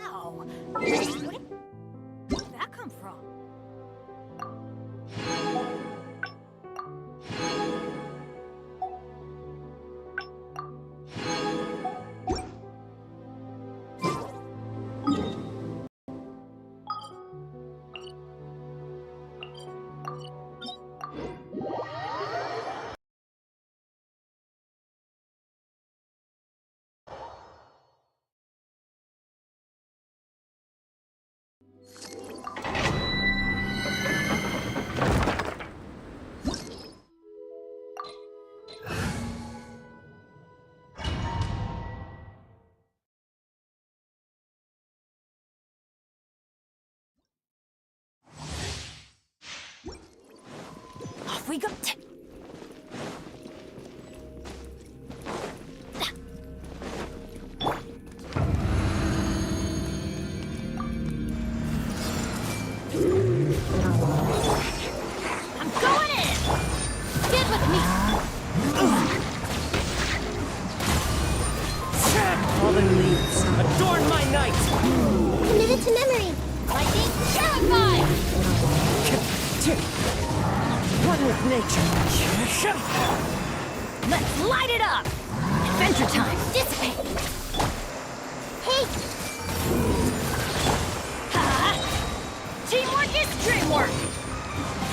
Ow. Where did that come from? Off we go. I'm going in! Get with me! Fallen leaves, adorn my night! Committed to memory. Lightning terrified! One with nature. Let's light it up! Adventure time! Dissipate! Hey, Ha! Teamwork is dreamwork!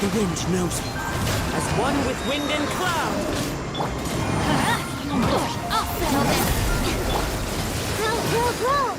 The wind knows me, as one with wind and cloud. Ha! I'll settle this! grow.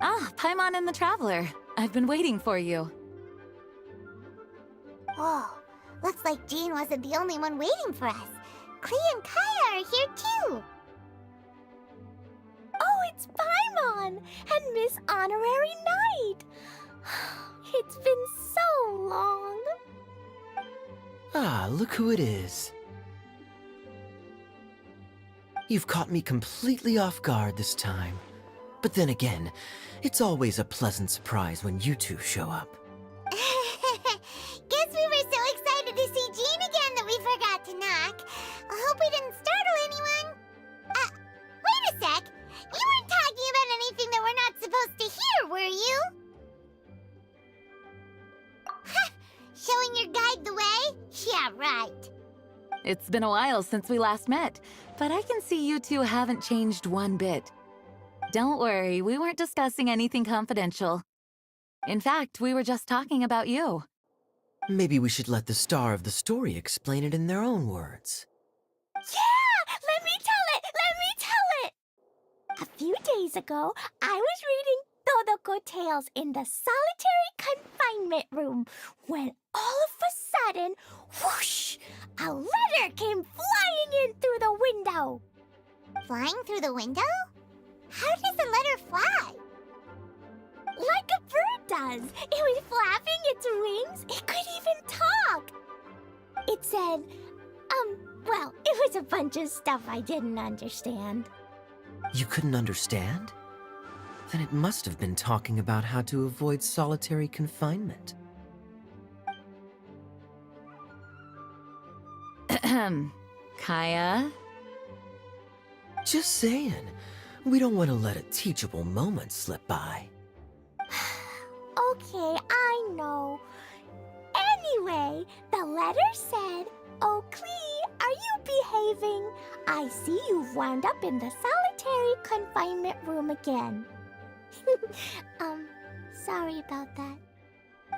Ah, Paimon and the Traveler. I've been waiting for you. Whoa, looks like Jean wasn't the only one waiting for us. Klee and Kaya are here too. Oh, it's Paimon and Miss Honorary Knight. It's been so long. Ah, look who it is. You've caught me completely off guard this time. But then again, it's always a pleasant surprise when you two show up. Guess we were so excited to see Jean again that we forgot to knock. I hope we didn't startle anyone. Wait a sec. You weren't talking about anything that we're not supposed to hear, were you? Showing your guide the way? Yeah, right. It's been a while since we last met, but I can see you two haven't changed one bit. Don't worry, we weren't discussing anything confidential. In fact, we were just talking about you. Maybe we should let the star of the story explain it in their own words. Yeah! Let me tell it! Let me tell it! A few days ago, I was reading Todoko Tales in the solitary confinement room when all of a sudden, whoosh! A letter came flying in through the window. Flying through the window? How does a letter fly? Like a bird does. It was flapping its wings. It could even talk. It said, well, it was a bunch of stuff I didn't understand. You couldn't understand? Then it must have been talking about how to avoid solitary confinement. Kaya? Just saying. We don't want to let a teachable moment slip by. Okay, I know. Anyway, the letter said, "Oh, Klee, are you behaving? I see you've wound up in the solitary confinement room again." Sorry about that.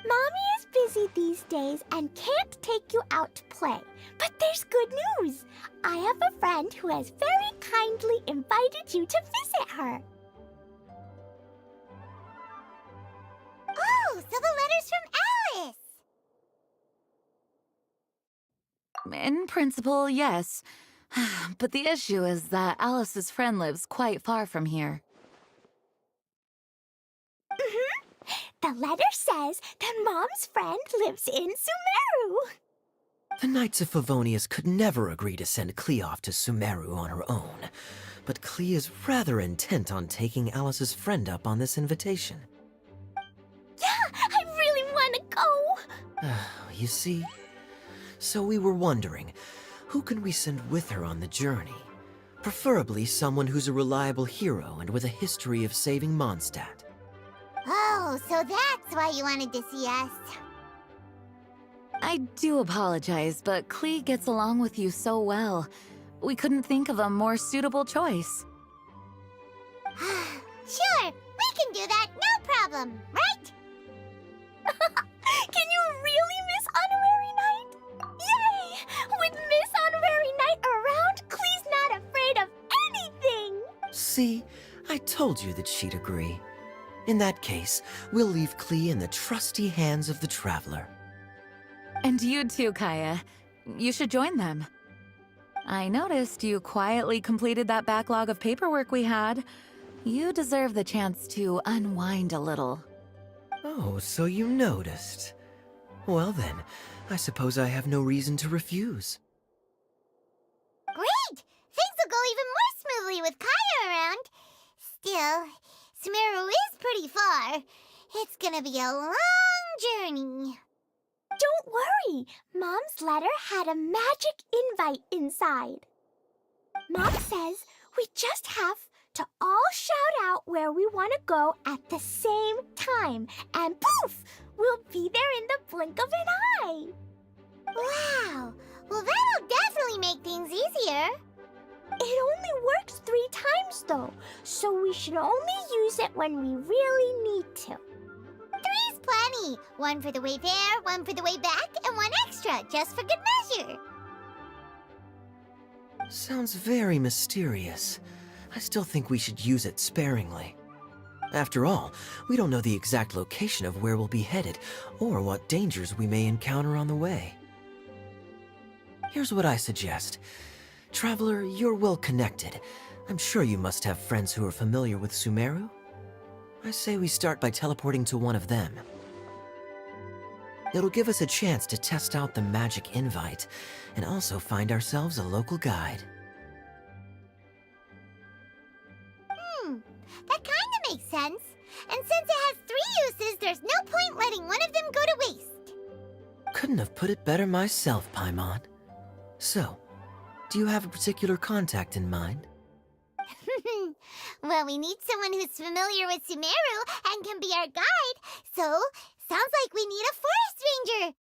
Mommy is busy these days and can't take you out to play. But there's good news. I have a friend who has very kindly invited you to visit her. Oh, so the letter's from Alice. In principle, yes. But the issue is that Alice's friend lives quite far from here. The letter says that Mom's friend lives in Sumeru. The Knights of Favonius could never agree to send Klee off to Sumeru on her own, but Klee is rather intent on taking Alice's friend up on this invitation. Yeah, I really want to go. You see? So we were wondering, who can we send with her on the journey? Preferably someone who's a reliable hero and with a history of saving Mondstadt. Oh, so that's why you wanted to see us. I do apologize, but Klee gets along with you so well. We couldn't think of a more suitable choice. Sure, we can do that, no problem, right? Can you really miss Honorary Knight? Yay! With Miss Honorary Knight around, Klee's not afraid of anything! See, I told you that she'd agree. In that case, we'll leave Klee in the trusty hands of the Traveler. And you too, Kaya. You should join them. I noticed you quietly completed that backlog of paperwork we had. You deserve the chance to unwind a little. Oh, so you noticed. Well then, I suppose I have no reason to refuse. Great! Things will go even more smoothly with Kaya around. Still, Sumeru is pretty far. It's gonna be a long journey. Don't worry. Mom's letter had a magic invite inside. Mom says we just have to all shout out where we want to go at the same time. And poof! We'll be there in the blink of an eye. Wow! Well, that'll definitely make things easier. It only works 3 times, though, so we should only use it when we really need to. 3's plenty. 1 for the way there, 1 for the way back, and 1 extra, just for good measure. Sounds very mysterious. I still think we should use it sparingly. After all, we don't know the exact location of where we'll be headed, or what dangers we may encounter on the way. Here's what I suggest. Traveler, you're well connected. I'm sure you must have friends who are familiar with Sumeru. I say we start by teleporting to one of them. It'll give us a chance to test out the magic invite, and also find ourselves a local guide. That kinda makes sense. And since it has 3 uses, there's no point letting one of them go to waste. Couldn't have put it better myself, Paimon. So, do you have a particular contact in mind? Well, we need someone who's familiar with Sumeru and can be our guide, so sounds like we need a forest ranger.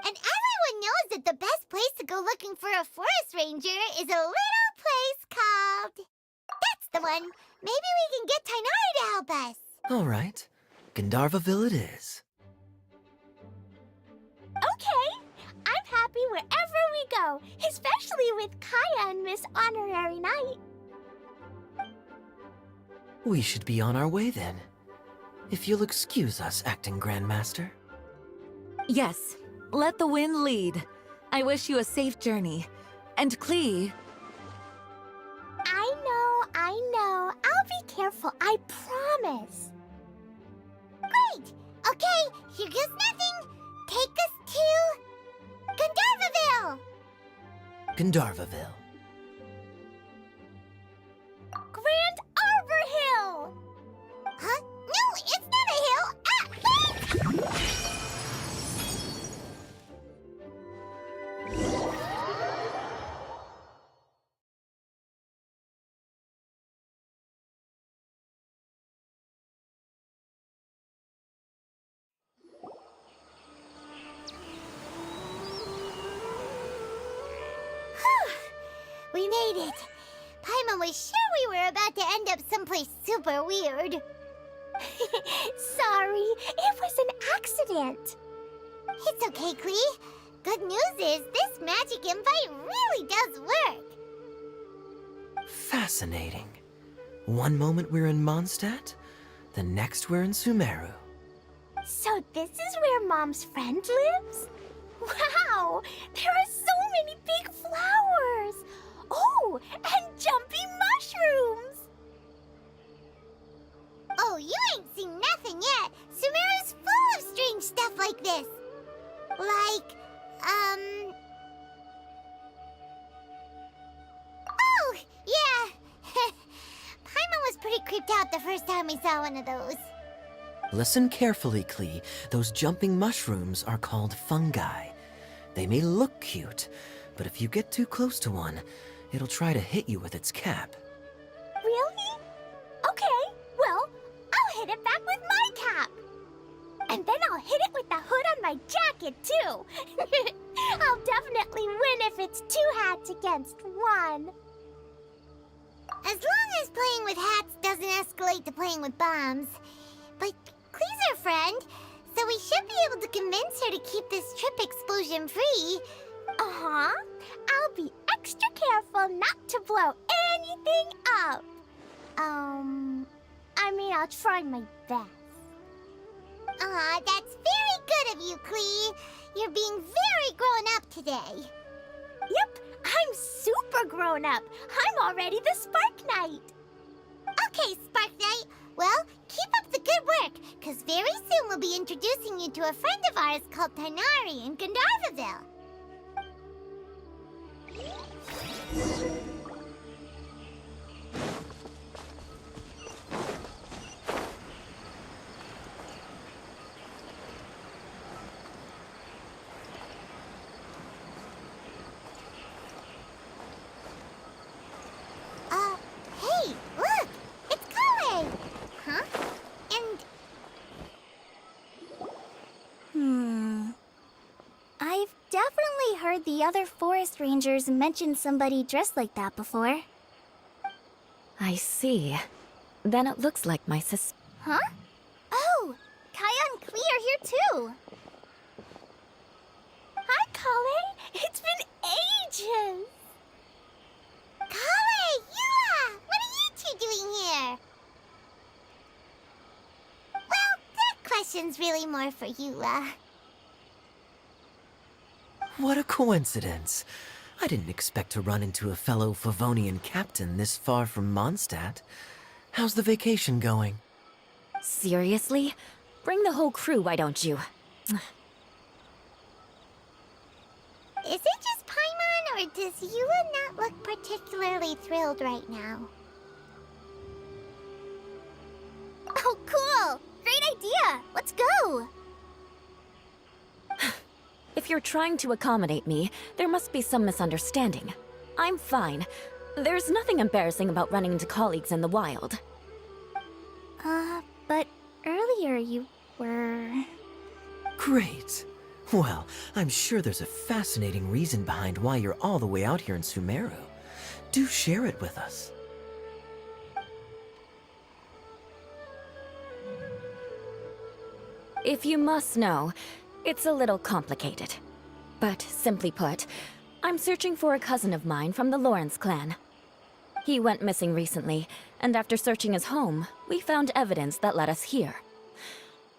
And everyone knows that the best place to go looking for a forest ranger is a little place called... That's the one! Maybe we can get Tainari to help us. All right, Gandharvaville it is. Okay, I'm happy wherever we go, especially with Kaya and Miss Honorary Knight. We should be on our way then. If you'll excuse us, Acting Grandmaster. Yes, let the wind lead. I wish you a safe journey. And Klee... I know. I'll be careful, I promise. Great! Okay, here goes nothing. Take us to... Gandharvaville! Gandharvaville. Grand Arbor Hill! made it. Paimon was sure we were about to end up someplace super weird. Sorry, it was an accident. It's okay, Klee. Good news is this magic invite really does work. Fascinating. One moment we're in Mondstadt, the next we're in Sumeru. So this is where Mom's friend lives? Wow! There are so many big flowers! Oh, and jumpy mushrooms! Oh, you ain't seen nothing yet! Sumeru's full of strange stuff like this! Like, Oh, yeah! Paimon was pretty creeped out the first time we saw one of those. Listen carefully, Klee. Those jumping mushrooms are called fungi. They may look cute, but if you get too close to one, it'll try to hit you with its cap. Really? Okay, well, I'll hit it back with my cap. And then I'll hit it with the hood on my jacket, too. I'll definitely win if it's 2 hats against 1. As long as playing with hats doesn't escalate to playing with bombs. But Klee's our friend, so we should be able to convince her to keep this trip explosion-free. Uh-huh. I'll be extra careful not to blow anything up. I'll try my best. Aw, that's very good of you, Klee. You're being very grown up today. Yep, I'm super grown up. I'm already the Spark Knight. Okay, Spark Knight. Well, keep up the good work, because very soon we'll be introducing you to a friend of ours called Tighnari in Gandharvaville. Hey, look! It's Kale! Huh? I've definitely heard the other forest rangers mention somebody dressed like that before. I see. Then it looks like my Huh? Oh! Kaya and Klee are here too! Hi, Kale! It's been ages! Kale! Yula! What are you two doing here? Well, that question's really more for Yula. What a coincidence. I didn't expect to run into a fellow Favonian captain this far from Mondstadt. How's the vacation going? Seriously? Bring the whole crew, why don't you? Is it just Paimon, or does Yula not look particularly thrilled right now? Oh, cool! Great idea! Let's go! If you're trying to accommodate me, there must be some misunderstanding. I'm fine. There's nothing embarrassing about running into colleagues in the wild. But earlier you were... Great. Well, I'm sure there's a fascinating reason behind why you're all the way out here in Sumeru. Do share it with us. If you must know, it's a little complicated. But simply put, I'm searching for a cousin of mine from the Lawrence clan. He went missing recently, and after searching his home, we found evidence that led us here.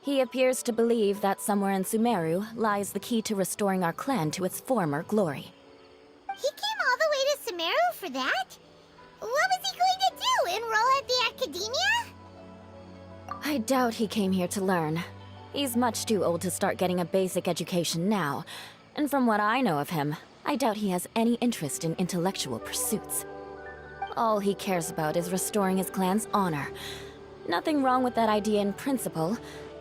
He appears to believe that somewhere in Sumeru lies the key to restoring our clan to its former glory. He came all the way to Sumeru for that? What was he going to do, enroll at the academia? I doubt he came here to learn. He's much too old to start getting a basic education now, and from what I know of him, I doubt he has any interest in intellectual pursuits. All he cares about is restoring his clan's honor. Nothing wrong with that idea in principle,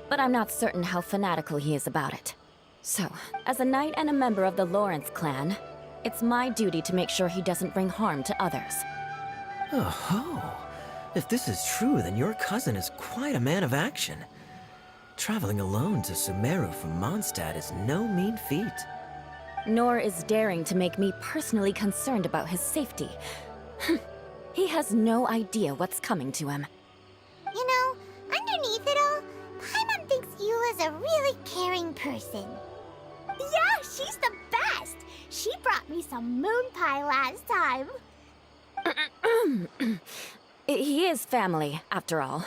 but I'm not certain how fanatical he is about it. So, as a knight and a member of the Lawrence clan, it's my duty to make sure he doesn't bring harm to others. Oh-ho. If this is true, then your cousin is quite a man of action. Traveling alone to Sumeru from Mondstadt is no mean feat. nor is daring to make me personally concerned about his safety. He has no idea what's coming to him. You know, underneath it all, Paimon thinks Eula's a really caring person. Yeah, she's the best! She brought me some moon pie last time. He is family, after all.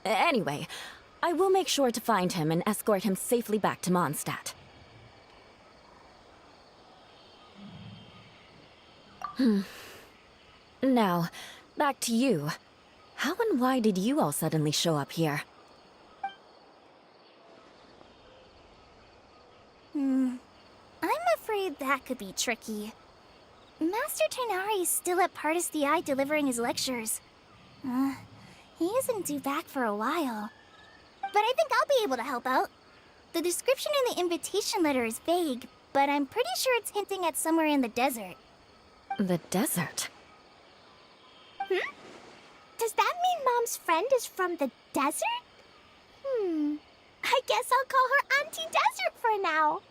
Anyway, I will make sure to find him and escort him safely back to Mondstadt. Now, back to you. How and why did you all suddenly show up here? I'm afraid that could be tricky. Master Tighnari is still at Partis the Eye delivering his lectures. He isn't due back for a while. But I think I'll be able to help out. The description in the invitation letter is vague, but I'm pretty sure it's hinting at somewhere in the desert. The desert? Does that mean Mom's friend is from the desert? I guess I'll call her Auntie Desert for now.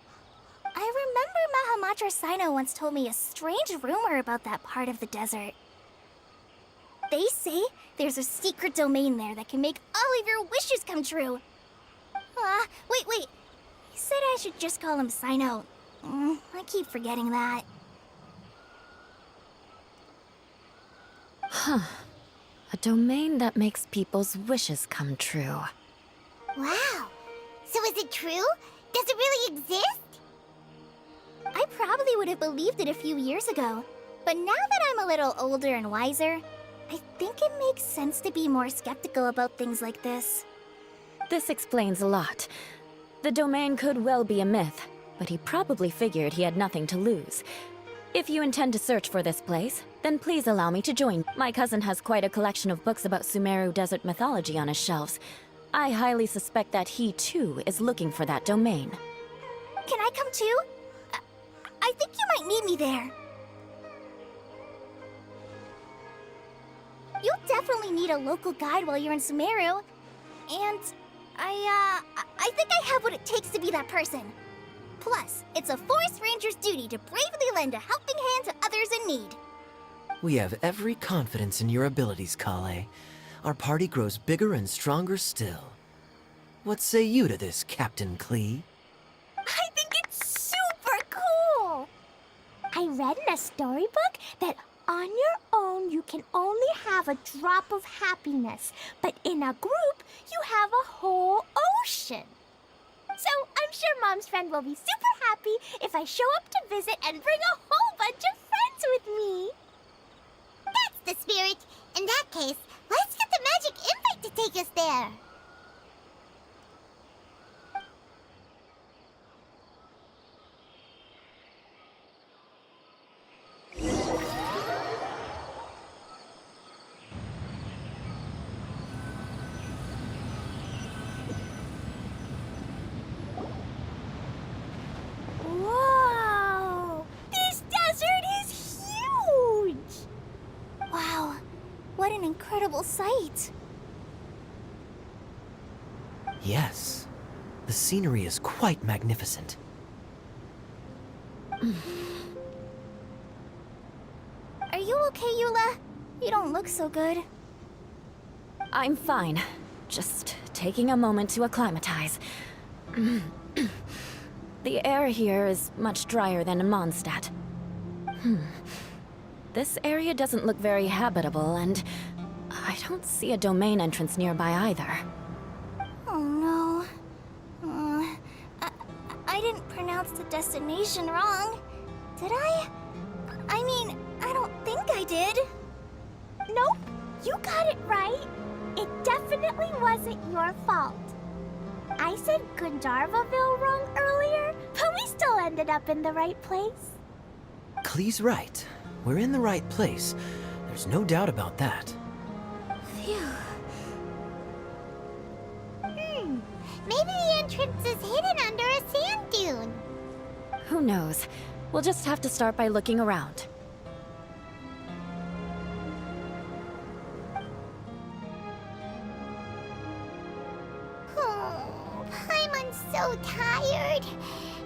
I remember Mahamatra Sino once told me a strange rumor about that part of the desert. They say there's a secret domain there that can make all of your wishes come true. Wait. He said I should just call him Sino. I keep forgetting that. A domain that makes people's wishes come true. Wow. So is it true? Does it really exist? I probably would have believed it a few years ago. But now that I'm a little older and wiser, I think it makes sense to be more skeptical about things like this. This explains a lot. The domain could well be a myth, but he probably figured he had nothing to lose. If you intend to search for this place, then please allow me to join. My cousin has quite a collection of books about Sumeru desert mythology on his shelves. I highly suspect that he, too, is looking for that domain. Can I come too? I think you might need me there. You'll definitely need a local guide while you're in Sumeru. And I think I have what it takes to be that person. Plus, it's a forest ranger's duty to bravely lend a helping hand to others in need. We have every confidence in your abilities, Kale. Our party grows bigger and stronger still. What say you to this, Captain Klee? I think it's super cool! I read in a storybook that on your own you can only have a drop of happiness, but in a group you have a whole ocean. So I'm sure Mom's friend will be super happy if I show up to visit and bring a whole bunch of friends with me. That's the spirit. In that case, let's get the magic invite to take us there. Whoa! This desert is huge! Wow, what an incredible sight! Yes. The scenery is quite magnificent. Are you okay, Eula? You don't look so good. I'm fine. Just taking a moment to acclimatize. The air here is much drier than in Mondstadt. This area doesn't look very habitable, and I don't see a domain entrance nearby either. Oh no. I didn't pronounce the destination wrong. Did I? I mean, I don't think I did. Nope, you got it right. It definitely wasn't your fault. I said Gandharvaville wrong earlier, but we still ended up in the right place. Klee's right. We're in the right place. There's no doubt about that. Phew. Maybe the entrance is hidden under a sand dune. Who knows? We'll just have to start by looking around. Oh, Paimon's so tired.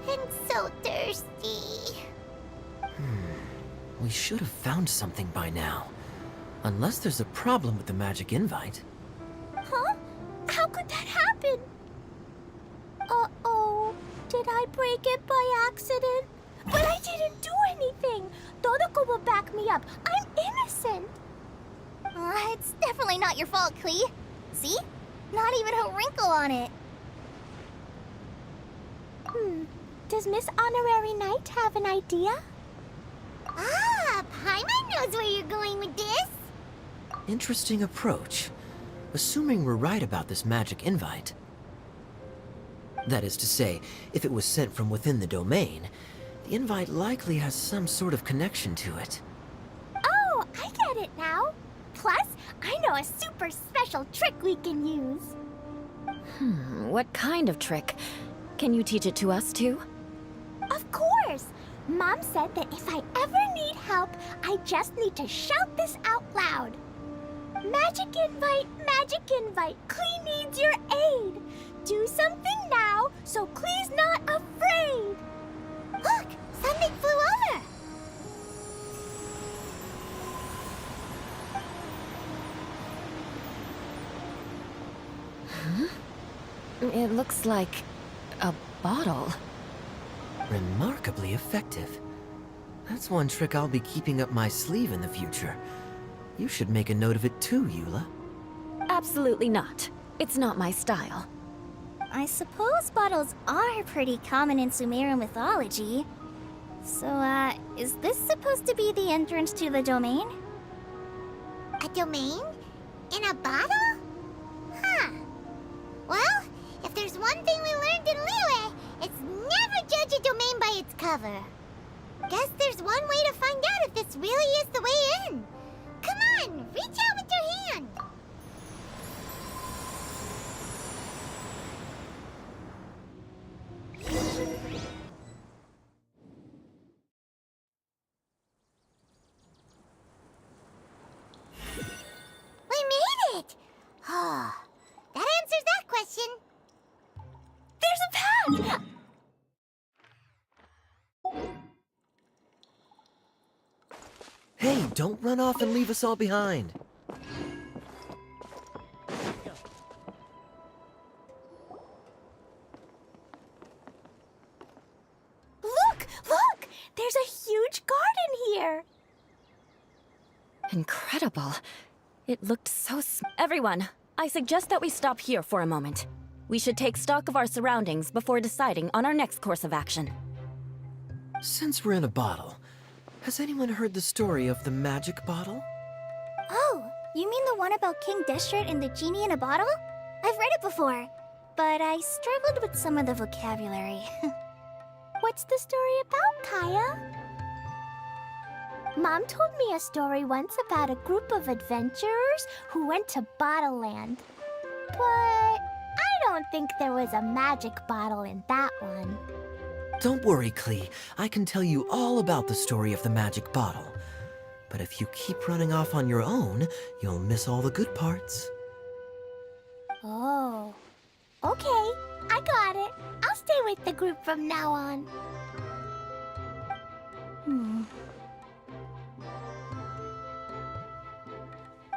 I'm so thirsty. We should have found something by now. Unless there's a problem with the magic invite. Huh? How could that happen? Uh-oh. Did I break it by accident? But I didn't do anything. Todoko will back me up. I'm innocent. It's definitely not your fault, Klee. See? Not even a wrinkle on it. Does Miss Honorary Knight have an idea? Ah, Paimon knows where you're going with this. Interesting approach. Assuming we're right about this magic invite. That is to say, if it was sent from within the domain, the invite likely has some sort of connection to it. Oh, I get it now. Plus, I know a super special trick we can use. What kind of trick? Can you teach it to us too? Of course! Mom said that if I ever need help, I just need to shout this out loud. Magic invite, Klee needs your aid. Do something now, so Klee's not afraid. Look, something flew over. It looks like a bottle. Remarkably effective. That's one trick I'll be keeping up my sleeve in the future. You should make a note of it too, Eula. Absolutely not. It's not my style. I suppose bottles are pretty common in Sumerian mythology. So, is this supposed to be the entrance to the domain? A domain? In a bottle? Huh. Well, if there's one thing we learned in Liyue, it's never judge a domain by its cover. Guess there's one way to find out if this really is the way in. Come on, reach out with your hand. We made it! Oh, that answers that question. There's a path! Hey, don't run off and leave us all behind. Look! There's a huge garden here! Incredible. It looked so Everyone, I suggest that we stop here for a moment. We should take stock of our surroundings before deciding on our next course of action. Since we're in a bottle, has anyone heard the story of the magic bottle? Oh, you mean the one about King Deshret and the genie in a bottle? I've read it before, but I struggled with some of the vocabulary. What's the story about, Kaya? Mom told me a story once about a group of adventurers who went to Bottle Land. But I don't think there was a magic bottle in that one. Don't worry, Klee. I can tell you all about the story of the magic bottle. But if you keep running off on your own, you'll miss all the good parts. Oh. Okay, I got it. I'll stay with the group from now on.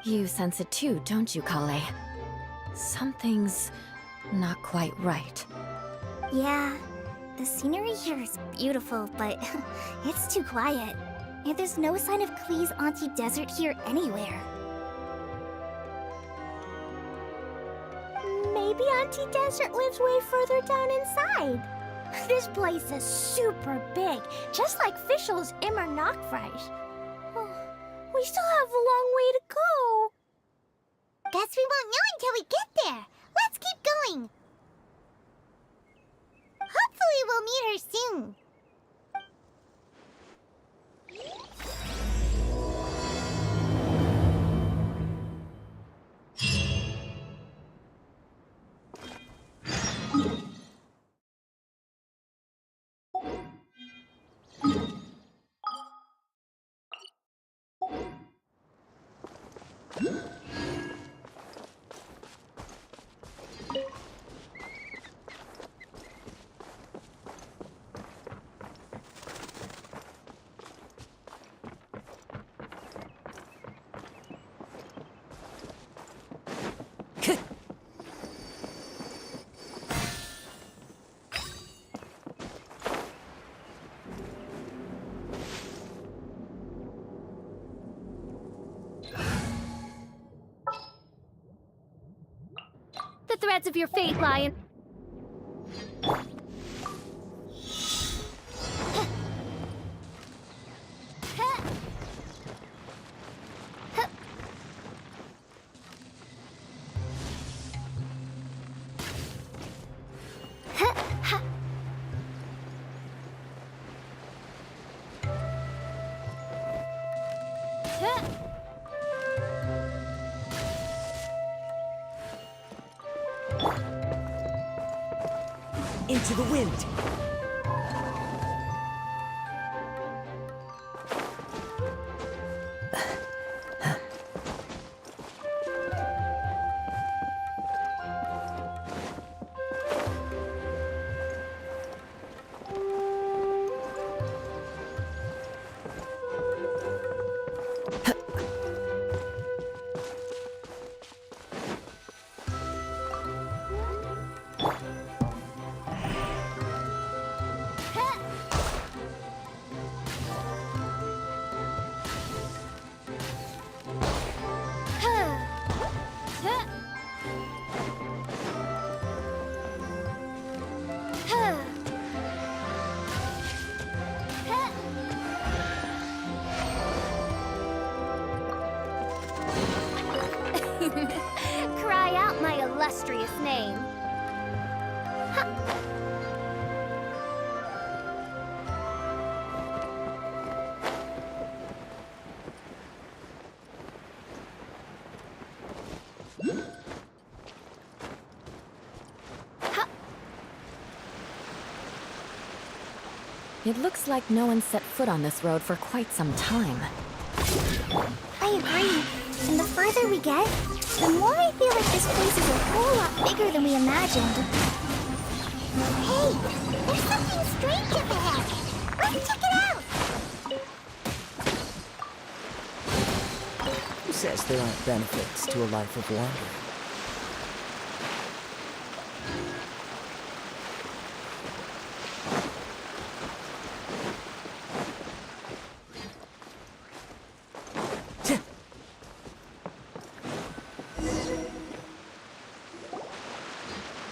You sense it too, don't you, Kale? Something's not quite right. Yeah, the scenery here is beautiful, but it's too quiet. And there's no sign of Klee's Auntie Desert here anywhere. Maybe Auntie Desert lives way further down inside. This place is super big, just like Fischl's Immer Nachtreich. We still have a long way to go. Guess we won't know until we get there. Let's keep going. Hopefully we'll meet her soon. threads of your fate lie in... Into the wind. Cry out my illustrious name. It looks like no one set foot on this road for quite some time. I agree. And the further we get, the more I feel like this place is a whole lot bigger than we imagined. Hey, there's something strange up ahead. Let's check it out. Who says there aren't benefits to a life of wandering?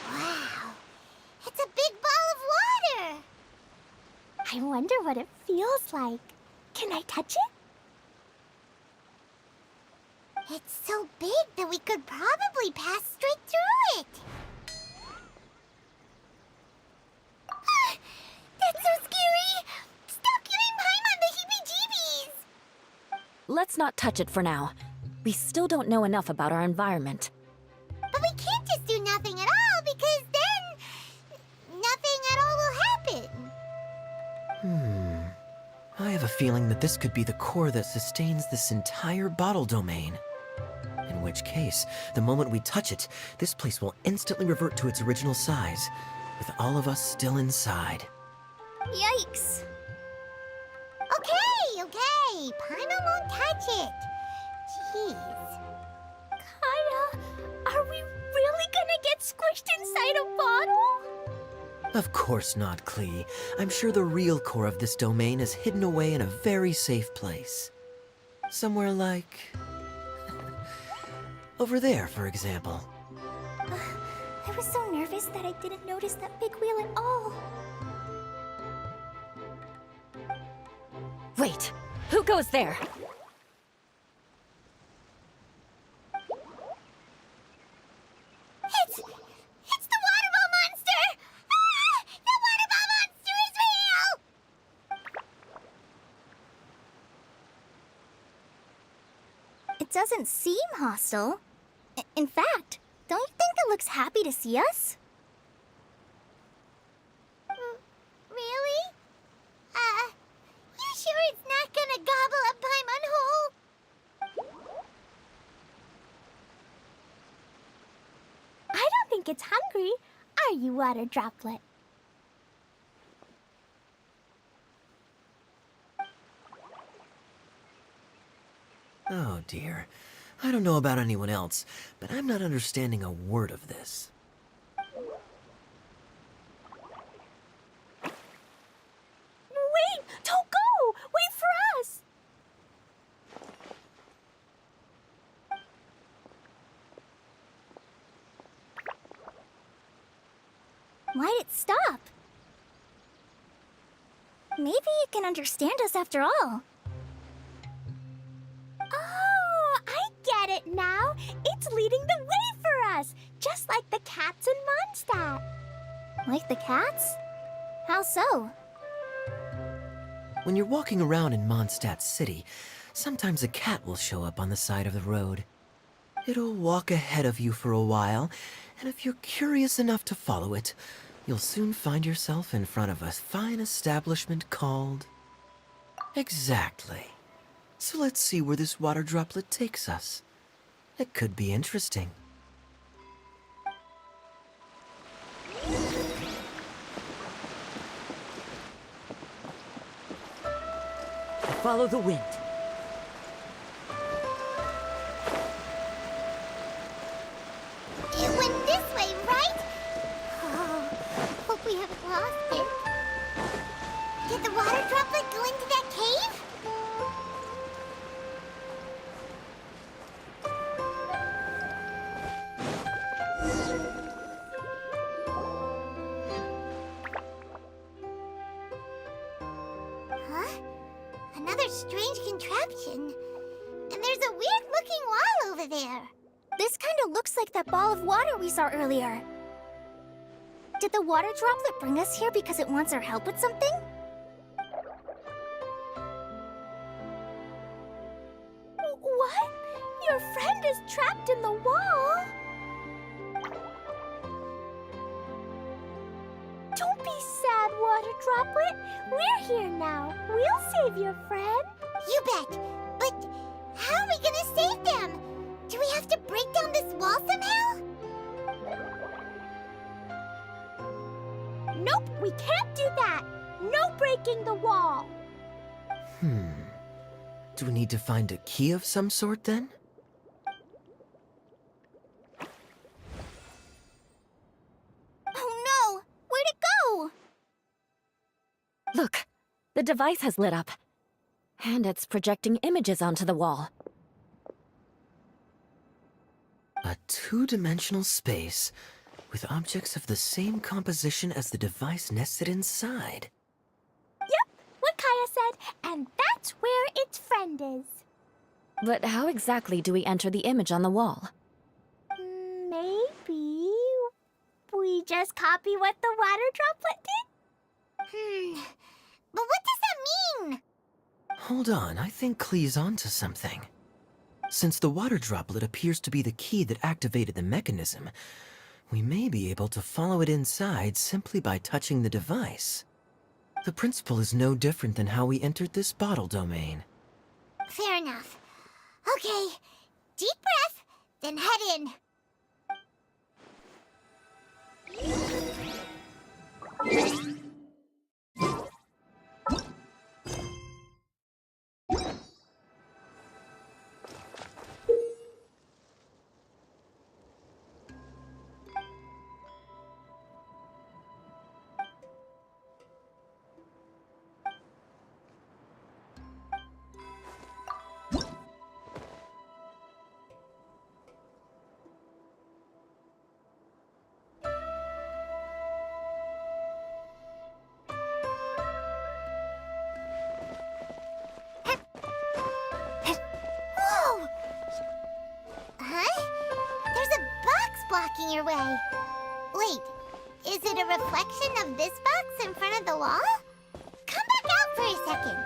Wow, it's a big ball of water. I wonder what it feels like. Can I touch it? It's so big that we could probably pass straight through it. That's so scary! Stop giving Paimon the heebie-jeebies! Let's not touch it for now. We still don't know enough about our environment. But we can't just do nothing at all, because then... nothing at all will happen. I have a feeling that this could be the core that sustains this entire bottle domain. In which case, the moment we touch it, this place will instantly revert to its original size, with all of us still inside. Yikes. Okay. Paimon won't touch it. Jeez. Kaya, are we really gonna get squished inside a bottle? Of course not, Klee. I'm sure the real core of this domain is hidden away in a very safe place. Somewhere like... over there, for example. I was so nervous that I didn't notice that big wheel at all. Wait, who goes there? It's the water ball monster! Ah! The water ball monster is real! It doesn't seem hostile. In fact, don't you think it looks happy to see us? Really? You sure it's not gonna gobble up Paimon whole? I don't think it's hungry. Are you, water droplet? Oh dear. I don't know about anyone else, but I'm not understanding a word of this. Wait! Don't go! Wait for us! Why'd it stop? Maybe it can understand us after all. Oh, I get it now. It's leading the way for us, just like the cats in Mondstadt. Like the cats? How so? When you're walking around in Mondstadt City, sometimes a cat will show up on the side of the road. It'll walk ahead of you for a while, and if you're curious enough to follow it, you'll soon find yourself in front of a fine establishment called... Exactly. So let's see where this water droplet takes us. It could be interesting. Follow the wind. It went this way, right? Oh, hope we haven't lost it. Did the water droplet go into that cave? Huh? Another strange contraption. And there's a weird-looking wall over there. This kind of looks like that ball of water we saw earlier. Did the water droplet bring us here because it wants our help with something? What? Your friend is trapped in the wall? Don't be sad, water droplet. We're here now. We'll save your friend. You bet. But how are we gonna save them? Do we have to break down this wall somehow? Nope, we can't do that. No breaking the wall. Do we need to find a key of some sort then? Oh no! Where'd it go? Look, the device has lit up. And it's projecting images onto the wall. A two-dimensional space with objects of the same composition as the device nested inside. Yep, what Kaya said, and that's where its friend is. But how exactly do we enter the image on the wall? Maybe we just copy what the water droplet did? But what does that mean? Hold on, I think Klee's onto something. Since the water droplet appears to be the key that activated the mechanism, we may be able to follow it inside simply by touching the device. The principle is no different than how we entered this bottle domain. Fair enough. Okay, deep breath, then head in. Whoa! Huh? There's a box blocking your way. Wait, is it a reflection of this box in front of the wall? Come back out for a second.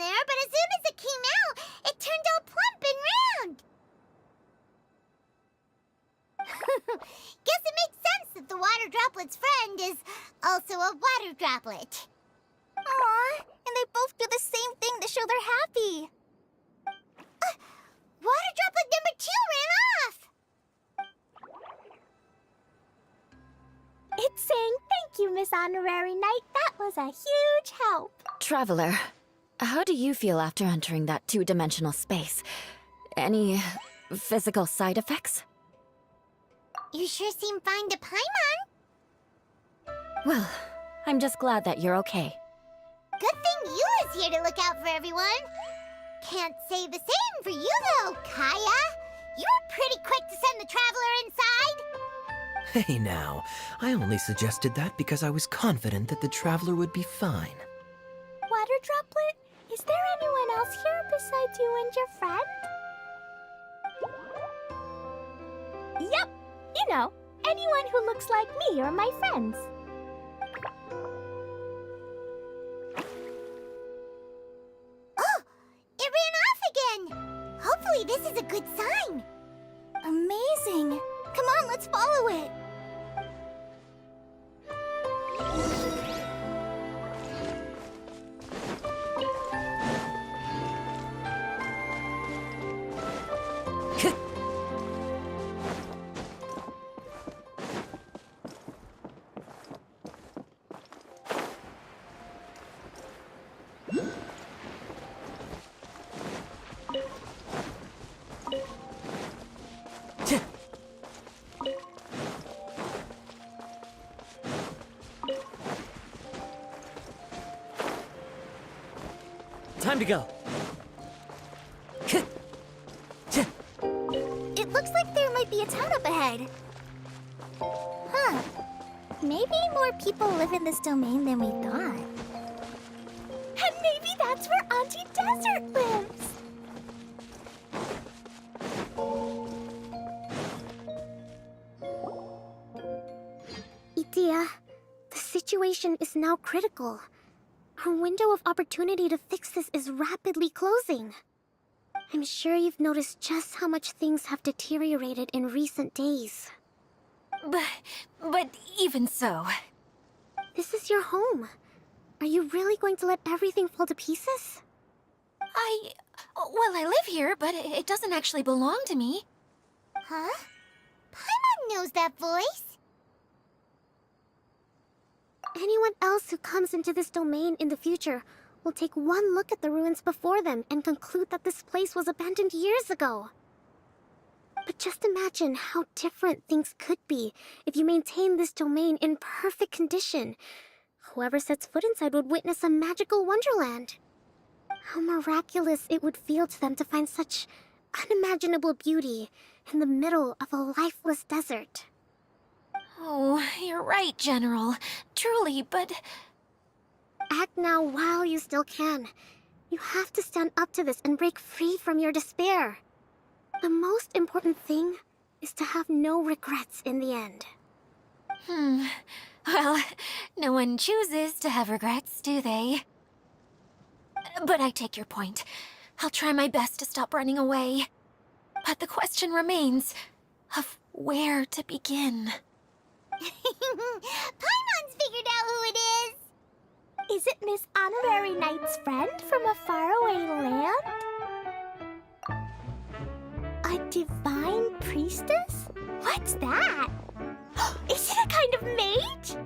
there, but as soon as it came out, it turned all plump and round. Guess it makes sense that the water droplet's friend is also a water droplet. Aw, and they both do the same thing to show they're happy. Water droplet number 2 ran off! It's saying thank you, Miss Honorary Knight. That was a huge help. Traveler, how do you feel after entering that two-dimensional space? Any physical side effects? You sure seem fine to Paimon. Well, I'm just glad that you're okay. Good thing you is here to look out for everyone. Can't say the same for you, though, Kaya. You were pretty quick to send the Traveler inside. Hey now, I only suggested that because I was confident that the Traveler would be fine. Water Droplet, is there anyone else here besides you and your friend? Yep, you know, anyone who looks like me or my friends. Oh, it ran off again. Hopefully this is a good sign. Amazing. Come on, let's follow it. Time to go. It looks like there might be a town up ahead. Huh. Maybe more people live in this domain than we thought. And maybe that's where Auntie Desert lives. Itia, the situation is now critical. Our window of opportunity to fix this is rapidly closing. I'm sure you've noticed just how much things have deteriorated in recent days. But even so... This is your home. Are you really going to let everything fall to pieces? Well, I live here, but it doesn't actually belong to me. Huh? Paimon knows that voice. Anyone else who comes into this domain in the future will take one look at the ruins before them and conclude that this place was abandoned years ago. But just imagine how different things could be if you maintain this domain in perfect condition. Whoever sets foot inside would witness a magical wonderland. How miraculous it would feel to them to find such unimaginable beauty in the middle of a lifeless desert. Oh, you're right, General. Truly, but... Act now while you still can. You have to stand up to this and break free from your despair. The most important thing is to have no regrets in the end. Well, no one chooses to have regrets, do they? But I take your point. I'll try my best to stop running away. But the question remains of where to begin. Paimon's figured out who it is! Is it Miss Honorary Knight's friend from a faraway land? A divine priestess? What's that? Is it a kind of mage?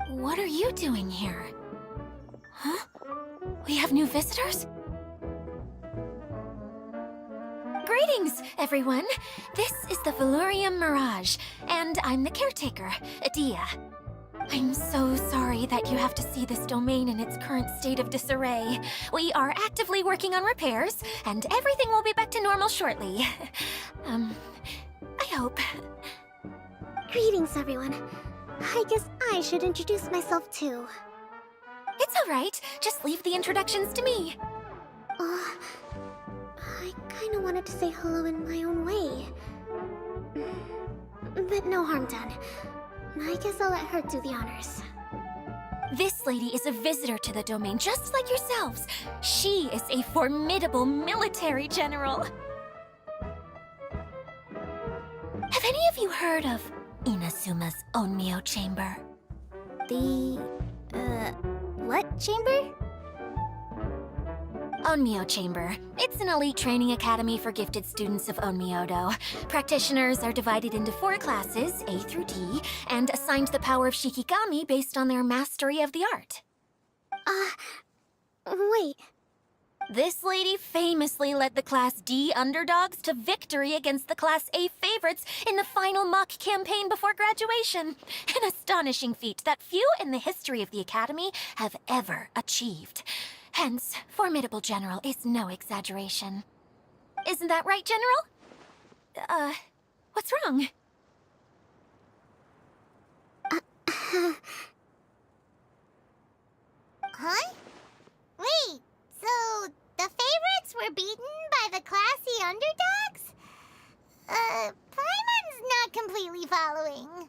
What are you doing here? Huh? We have new visitors? Greetings, everyone. This is the Valurium Mirage, and I'm the caretaker, Adia. I'm so sorry that you have to see this domain in its current state of disarray. We are actively working on repairs, and everything will be back to normal shortly. I hope. Greetings, everyone. I guess I should introduce myself too. It's all right. Just leave the introductions to me. I kinda wanted to say hello in my own way. But no harm done. I guess I'll let her do the honors. This lady is a visitor to the domain, just like yourselves. She is a formidable military general. Have any of you heard of Inazuma's Onmyo Chamber? The... what chamber? Onmyo Chamber. It's an elite training academy for gifted students of Onmyodo. Practitioners are divided into 4 classes, A through D, and assigned the power of Shikigami based on their mastery of the art. Wait. This lady famously led the Class D underdogs to victory against the Class A favorites in the final mock campaign before graduation. An astonishing feat that few in the history of the Academy have ever achieved. Hence, formidable general is no exaggeration. Isn't that right, General? What's wrong? Huh? Wait, so the favorites were beaten by the classy underdogs? Paimon's not completely following.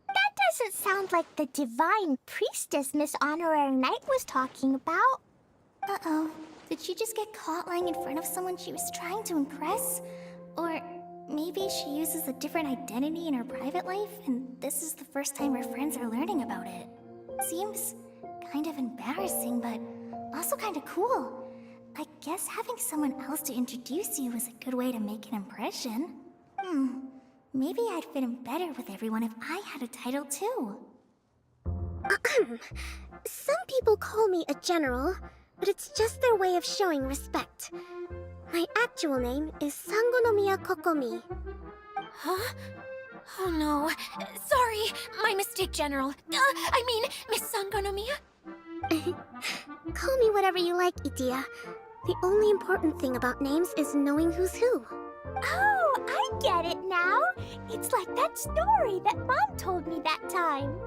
That doesn't sound like the divine priestess Miss Honorary Knight was talking about. Uh-oh. Did she just get caught lying in front of someone she was trying to impress? Or maybe she uses a different identity in her private life, and this is the first time her friends are learning about it. Seems kind of embarrassing, but also kind of cool. I guess having someone else to introduce you is a good way to make an impression. Maybe I'd fit in better with everyone if I had a title too. Some people call me a general, but it's just their way of showing respect. My actual name is Sangonomiya Kokomi. Huh? Oh no. Sorry, my mistake, General. I mean, Miss Sangonomiya? Call me whatever you like, Itia. The only important thing about names is knowing who's who. Oh, I get it now. It's like that story that Mom told me that time.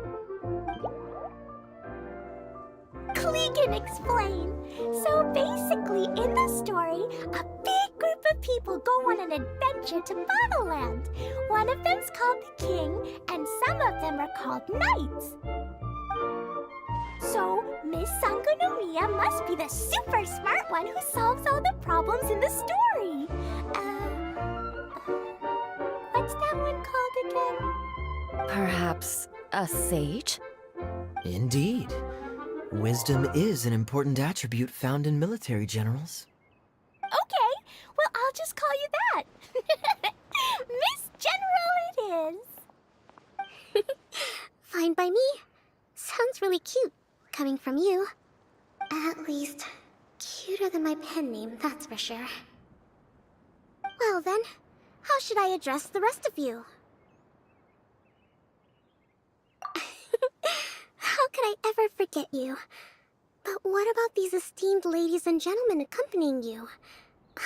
Klee can explain. So basically, in the story, a big group of people go on an adventure to Bottleland. One of them's called the King, and some of them are called Knights. So, Miss Sangonomiya must be the super smart one who solves all the problems in the story. What's that one called again? Perhaps a sage? Indeed. Wisdom is an important attribute found in military generals. Okay, well, I'll just call you that. Miss General it is. Fine by me. Sounds really cute, coming from you. At least, cuter than my pen name, that's for sure. Well then, how should I address the rest of you? How could I ever forget you? But what about these esteemed ladies and gentlemen accompanying you?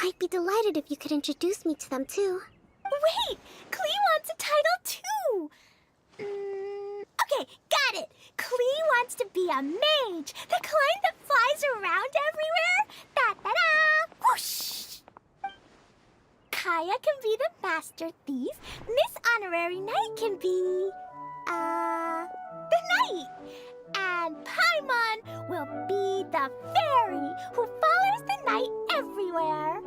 I'd be delighted if you could introduce me to them too. Wait! Klee wants a title too! Okay, got it! Klee wants to be a mage! The kind that flies around everywhere! Da-da-da! Whoosh! Kaya can be the master thief. Miss Honorary Knight can be... the knight! And Paimon will be the fairy who follows the knight everywhere.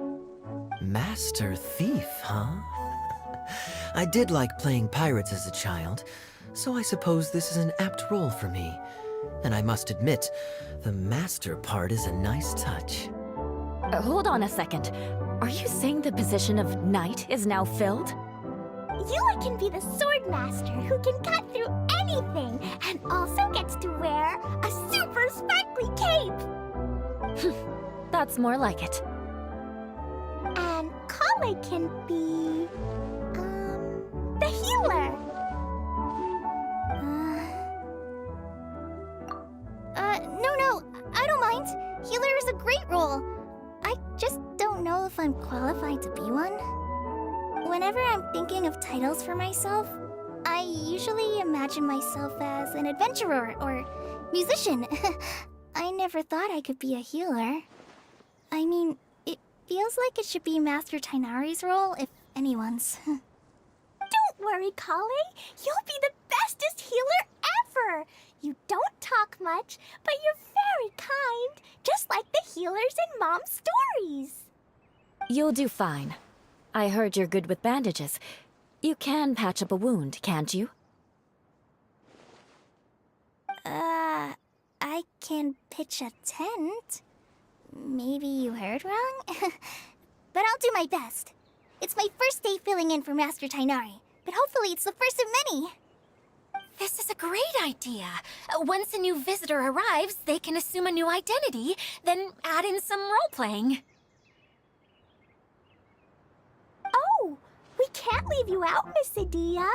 Master Thief, huh? I did like playing pirates as a child, so I suppose this is an apt role for me. And I must admit, the master part is a nice touch. Hold on a second. Are you saying the position of knight is now filled? Yula can be the sword master who can cut through anything and also gets to wear a super sparkly cape. That's more like it. And Kale can be... the healer. No, I don't mind. Healer is a great role. I just don't know if I'm qualified to be one. Whenever I'm thinking of titles for myself, I usually imagine myself as an adventurer or musician. I never thought I could be a healer. I mean, it feels like it should be Master Tainari's role, if anyone's. Don't worry, Kale. You'll be the bestest healer ever. You don't talk much, but you're very kind, just like the healers in Mom's stories. You'll do fine. I heard you're good with bandages. You can patch up a wound, can't you? I can pitch a tent. Maybe you heard wrong? But I'll do my best. It's my first day filling in for Master Tainari, but hopefully it's the first of many. This is a great idea. Once a new visitor arrives, they can assume a new identity, then add in some role-playing. Oh, we can't leave you out, Miss Adia.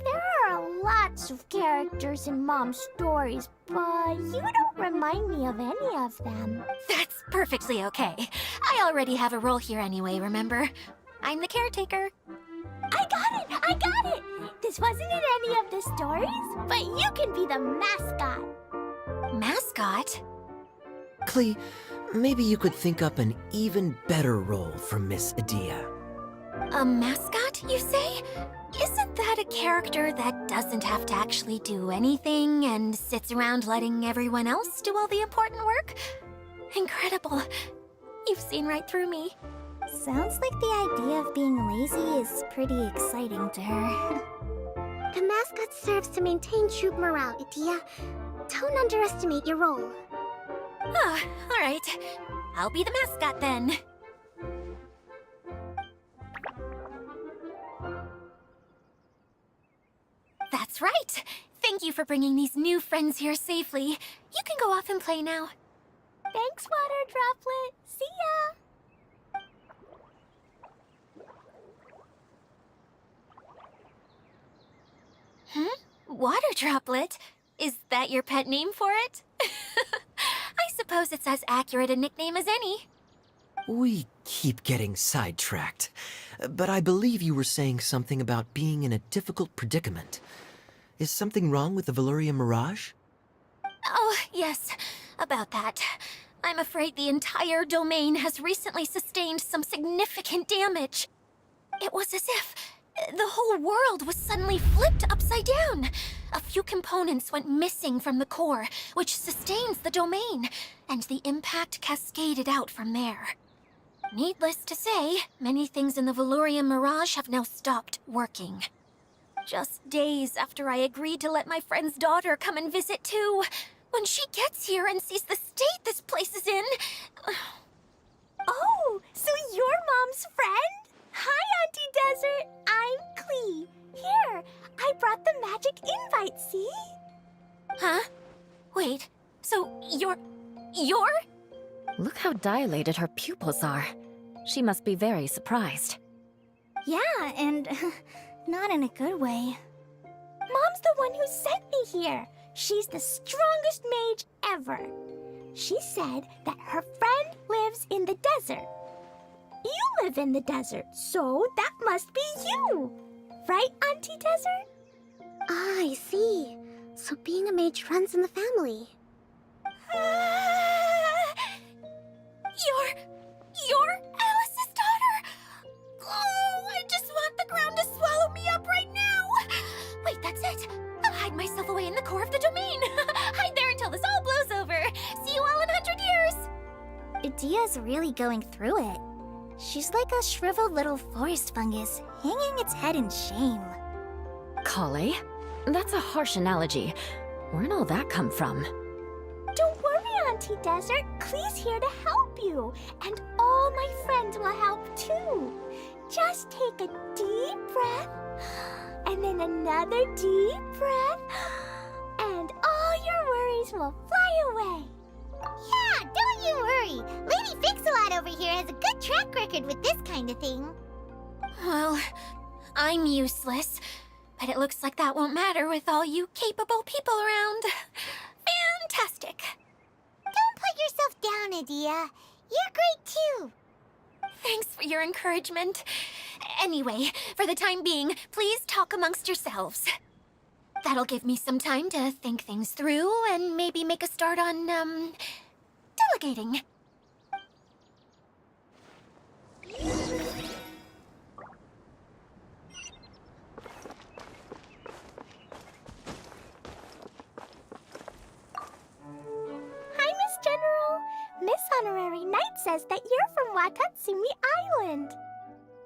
There are lots of characters in Mom's stories, but you don't remind me of any of them. That's perfectly okay. I already have a role here anyway, remember? I'm the caretaker. I got it! I got it! This wasn't in any of the stories, but you can be the mascot. Mascot? Klee, maybe you could think up an even better role for Miss Adia. A mascot, you say? Isn't that a character that doesn't have to actually do anything and sits around letting everyone else do all the important work? Incredible. You've seen right through me. Sounds like the idea of being lazy is pretty exciting to her. The mascot serves to maintain troop morale, Adia. Don't underestimate your role. Ah, all right. I'll be the mascot then. That's right. Thank you for bringing these new friends here safely. You can go off and play now. Thanks, Water Droplet. See ya! Water Droplet? Is that your pet name for it? I suppose it's as accurate a nickname as any. We keep getting sidetracked, but I believe you were saying something about being in a difficult predicament. Is something wrong with the Veluria Mirage? Oh, yes, about that. I'm afraid the entire domain has recently sustained some significant damage. It was as if the whole world was suddenly flipped upside down. A few components went missing from the core, which sustains the domain, and the impact cascaded out from there. Needless to say, many things in the Veluria Mirage have now stopped working. Just days after I agreed to let my friend's daughter come and visit too. When she gets here and sees the state this place is in... Oh, so you're Mom's friend? Hi, Auntie Desert. I'm Klee. Here, I brought the magic invite, see? Huh? Wait, so you're... Look how dilated her pupils are. She must be very surprised. Yeah, and not in a good way. Mom's the one who sent me here. She's the strongest mage ever. She said that her friend lives in the desert. You live in the desert, so that must be you. Right, Auntie Desert? Ah, I see. So being a mage runs in the family. You're Alice's daughter! Oh, I just want the ground to swallow me up right now! Wait, that's it! I'll hide myself away in the core of the domain! Hide there until this all blows over! See you all in 100 years! Adia's really going through it. She's like a shriveled little forest fungus, hanging its head in shame. Kale? That's a harsh analogy. Where'd all that come from? Don't worry, Auntie Desert. Klee's here to help you. And all my friends will help too. Just take a deep breath, and then another deep breath, and all your worries will fly away. Yeah, don't you worry. Lady Fix-A-Lot over here has a good track record with this kind of thing. Well, I'm useless, but it looks like that won't matter with all you capable people around. Fantastic! Don't put yourself down, Adia. You're great too. Thanks for your encouragement. Anyway, for the time being, please talk amongst yourselves. That'll give me some time to think things through and maybe make a start on, delegating. says that you're from Watatsumi Island.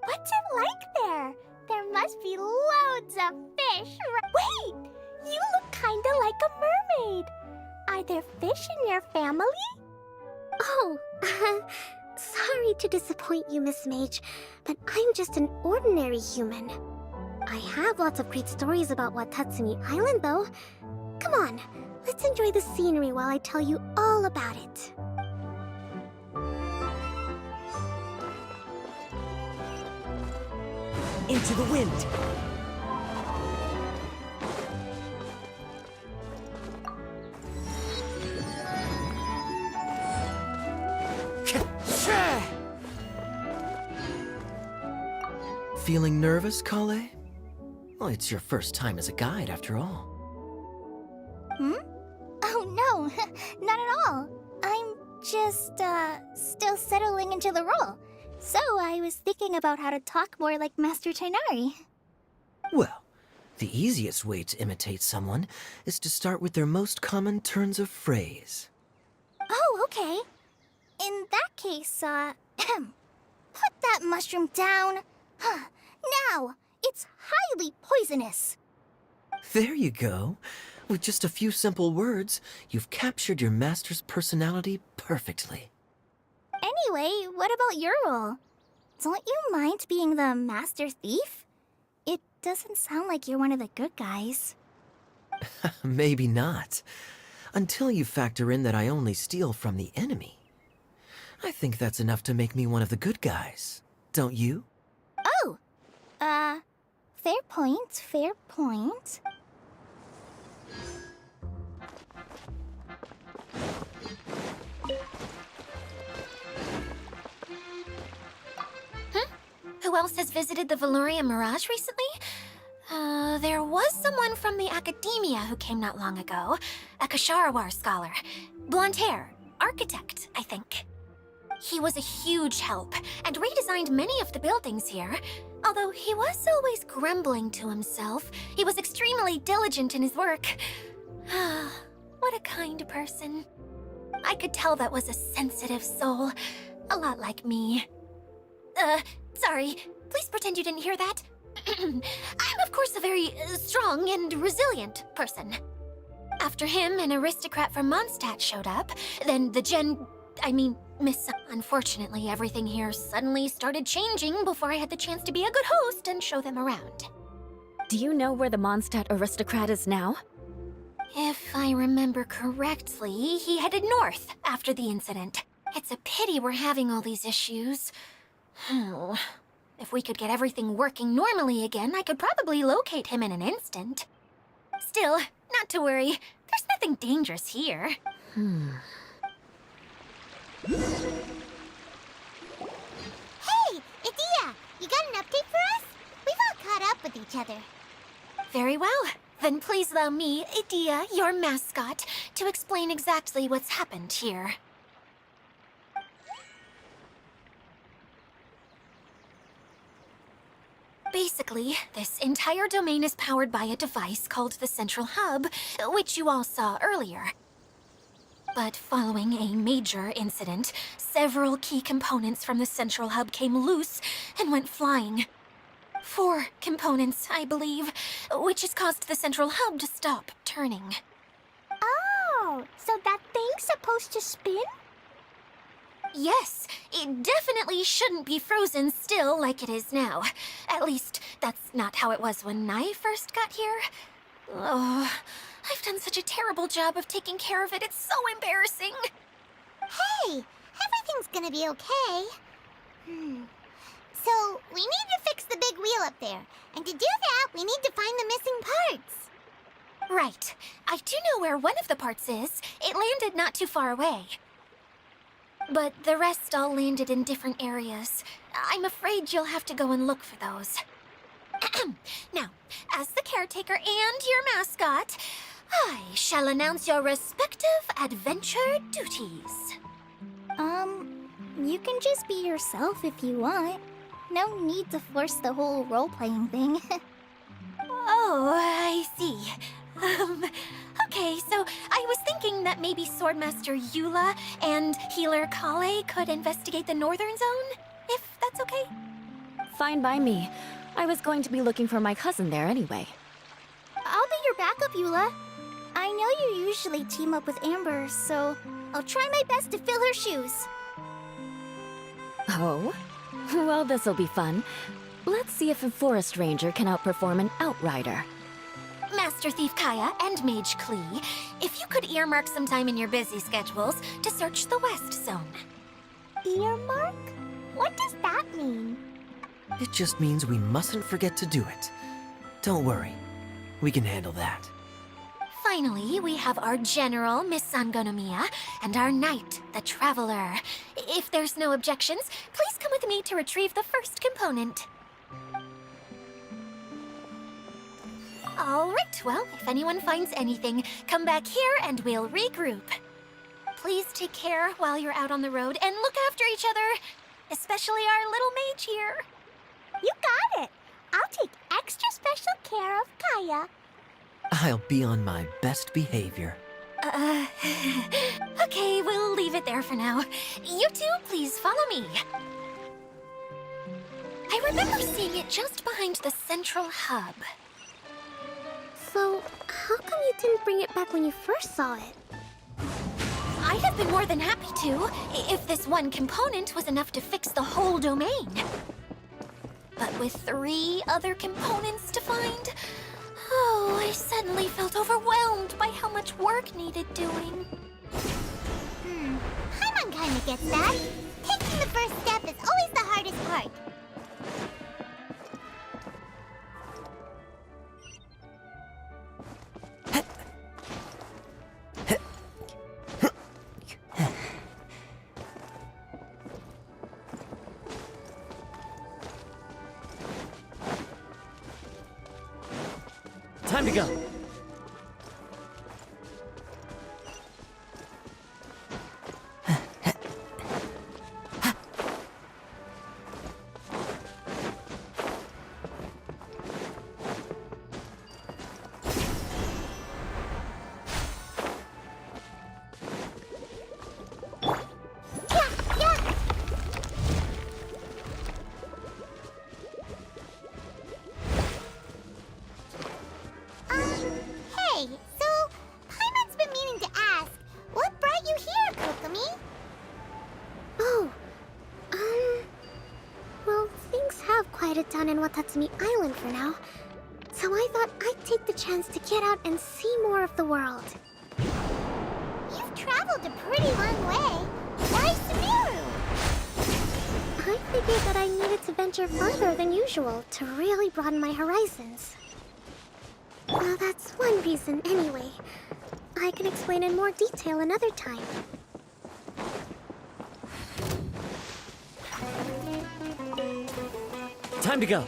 What's it like there? There must be loads of fish. Wait! You look kinda like a mermaid. Are there fish in your family? Oh, sorry to disappoint you, Miss Mage, but I'm just an ordinary human. I have lots of great stories about Watatsumi Island, though. Come on, let's enjoy the scenery while I tell you all about it. Into the wind! Feeling nervous, Kale? Well, it's your first time as a guide, after all. Oh no, not at all. I'm just, still settling into the role. So I was thinking about how to talk more like Master Tighnari. Well, the easiest way to imitate someone is to start with their most common turns of phrase. Oh, okay. In that case, put that mushroom down. Now, it's highly poisonous. There you go. With just a few simple words, you've captured your master's personality perfectly. Anyway, what about your role? Don't you mind being the master thief? It doesn't sound like you're one of the good guys. Maybe not. Until you factor in that I only steal from the enemy. I think that's enough to make me one of the good guys. Don't you? Oh! Fair point, fair point. Who else has visited the Veloria Mirage recently? There was someone from the academia who came not long ago. A Kasharawar scholar. Blonde hair. Architect, I think. He was a huge help, and redesigned many of the buildings here. Although he was always grumbling to himself, he was extremely diligent in his work. What a kind person. I could tell that was a sensitive soul. A lot like me. Sorry. Please pretend you didn't hear that. I'm, of course, a very strong and resilient person. After him, an aristocrat from Mondstadt showed up. Then Miss... Unfortunately, everything here suddenly started changing before I had the chance to be a good host and show them around. Do you know where the Mondstadt aristocrat is now? If I remember correctly, he headed north after the incident. It's a pity we're having all these issues. If we could get everything working normally again, I could probably locate him in an instant. Still, not to worry. There's nothing dangerous here. Hey, Idia! You got an update for us? We've all caught up with each other. Very well. Then please allow me, Idia, your mascot, to explain exactly what's happened here. Basically, this entire domain is powered by a device called the Central Hub, which you all saw earlier. But following a major incident, several key components from the Central Hub came loose and went flying. 4 components, I believe, which has caused the Central Hub to stop turning. Oh, so that thing's supposed to spin? Yes, it definitely shouldn't be frozen still like it is now. At least, that's not how it was when I first got here. Oh, I've done such a terrible job of taking care of it, it's so embarrassing. Hey, everything's gonna be okay. So, we need to fix the big wheel up there. And to do that, we need to find the missing parts. Right. I do know where one of the parts is. It landed not too far away. But the rest all landed in different areas. I'm afraid you'll have to go and look for those. Now, as the caretaker and your mascot, I shall announce your respective adventure duties. You can just be yourself if you want. No need to force the whole role-playing thing. Oh, I see. Okay, so I was thinking that maybe Swordmaster Eula and Healer Kale could investigate the Northern Zone, if that's okay? Fine by me. I was going to be looking for my cousin there anyway. I'll be your backup, Eula. I know you usually team up with Amber, so I'll try my best to fill her shoes. Oh? Well, this'll be fun. Let's see if a forest ranger can outperform an outrider. Master Thief Kaya and Mage Klee, if you could earmark some time in your busy schedules to search the West Zone. Earmark? What does that mean? It just means we mustn't forget to do it. Don't worry. We can handle that. Finally, we have our General, Miss Sangonomiya, and our Knight, the Traveler. If there's no objections, please come with me to retrieve the first component. All right, well, if anyone finds anything, come back here and we'll regroup. Please take care while you're out on the road and look after each other, especially our little mage here. You got it. I'll take extra special care of Kaya. I'll be on my best behavior. Okay, we'll leave it there for now. You two, please follow me. I remember seeing it just behind the central hub. So, how come you didn't bring it back when you first saw it? I'd have been more than happy to, if this one component was enough to fix the whole domain. But with 3 other components to find, oh, I suddenly felt overwhelmed by how much work needed doing. Paimon kinda gets that. Taking the first step is always the hardest part. Time to go. Hey, so Paimon's been meaning to ask, what brought you here, Kokomi? Oh, well, things have quieted down in Watatsumi Island for now. So I thought I'd take the chance to get out and see more of the world. You've traveled a pretty long way. Why Sumeru? I figured that I needed to venture farther than usual to really broaden my horizons. Well, that's one reason anyway. I can explain in more detail another time. Time to go.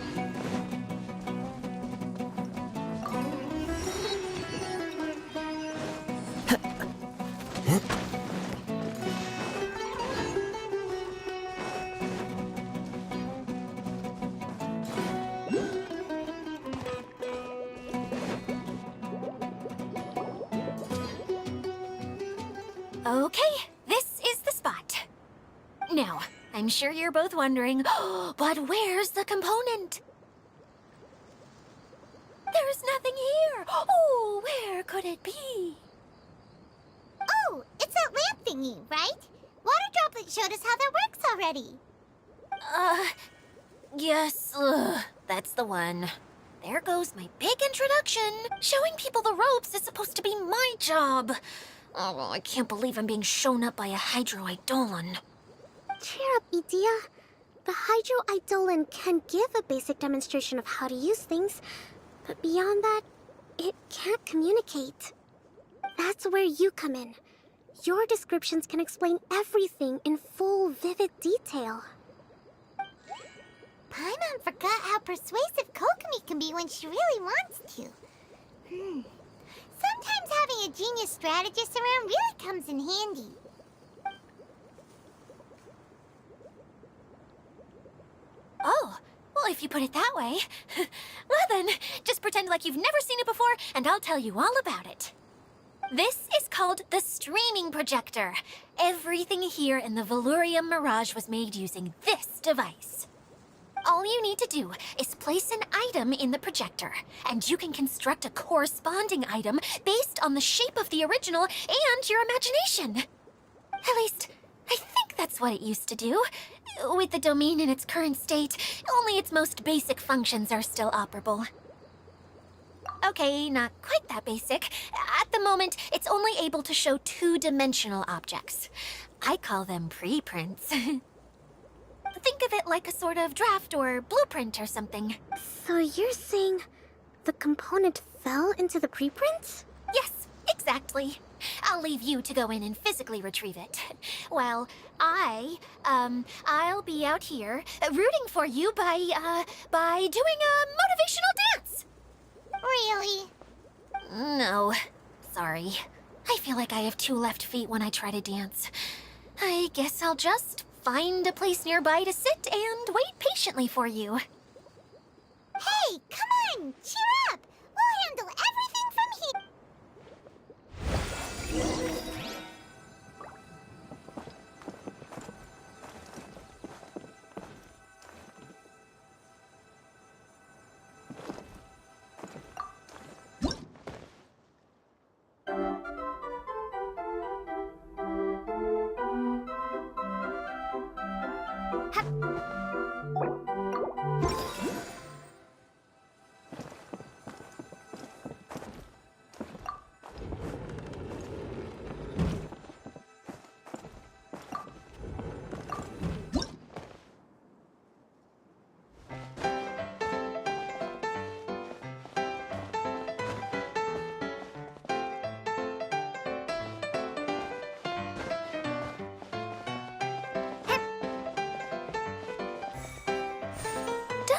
Okay, this is the spot. Now, I'm sure you're both wondering, but where's the component? There's nothing here. Oh, where could it be? Oh, it's that lamp thingy, right? Water Droplet showed us how that works already. Yes, that's the one. There goes my big introduction. Showing people the ropes is supposed to be my job. Oh, I can't believe I'm being shown up by a Hydro-Eidolon. Cheer up, Edea. The Hydro-Eidolon can give a basic demonstration of how to use things, but beyond that, it can't communicate. That's where you come in. Your descriptions can explain everything in full, vivid detail. Paimon forgot how persuasive Kokomi can be when she really wants to. Sometimes having a genius strategist around really comes in handy. Oh, well, if you put it that way. Well then, just pretend like you've never seen it before, and I'll tell you all about it. This is called the streaming projector. Everything here in the Valurium Mirage was made using this device. All you need to do is place an item in the projector, and you can construct a corresponding item based on the shape of the original and your imagination. At least, I think that's what it used to do. With the domain in its current state, only its most basic functions are still operable. Okay, not quite that basic. At the moment, it's only able to show two-dimensional objects. I call them preprints. Think of it like a sort of draft or blueprint or something. So you're saying the component fell into the preprints? Yes, exactly. I'll leave you to go in and physically retrieve it. While I'll be out here rooting for you by doing a motivational dance. Really? No, sorry. I feel like I have two left feet when I try to dance. I guess I'll just find a place nearby to sit and wait patiently for you. Hey, come on! Cheer up! We'll handle everything from here!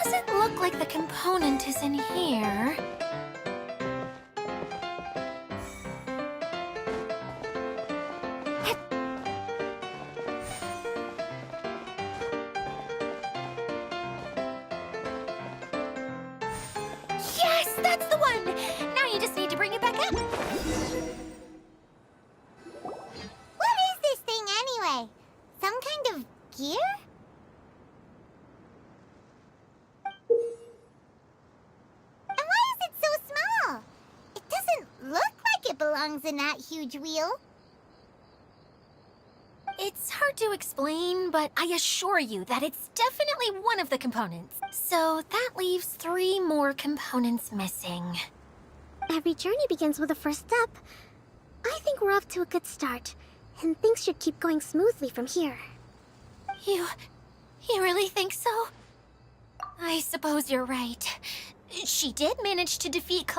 Doesn't look like the component is in here. Yes, that's the one! Now you just need to bring it back up. What is this thing anyway? Some kind of gear? And why is it so small? It doesn't look like it belongs in that huge wheel. It's hard to explain, but I assure you that it's definitely one of the components. So that leaves 3 more components missing. Every journey begins with a first step. I think we're off to a good start, and things should keep going smoothly from here. You really think so? I suppose you're right. She did manage to defeat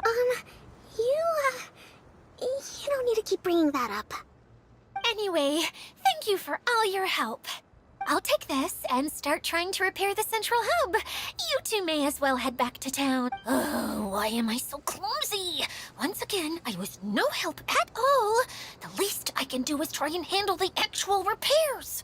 You don't need to keep bringing that up. Anyway, thank you for all your help. I'll take this and start trying to repair the central hub. You two may as well head back to town. Oh, why am I so clumsy? Once again, I was no help at all. The least I can do is try and handle the actual repairs.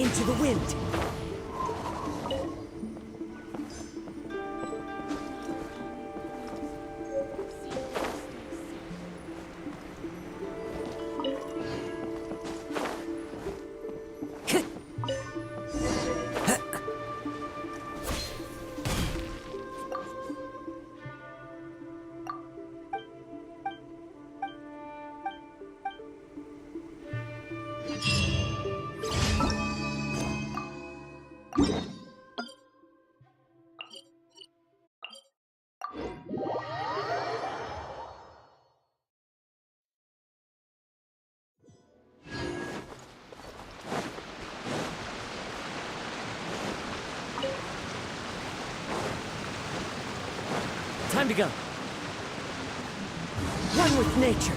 Into the wind! Time to go. One with nature.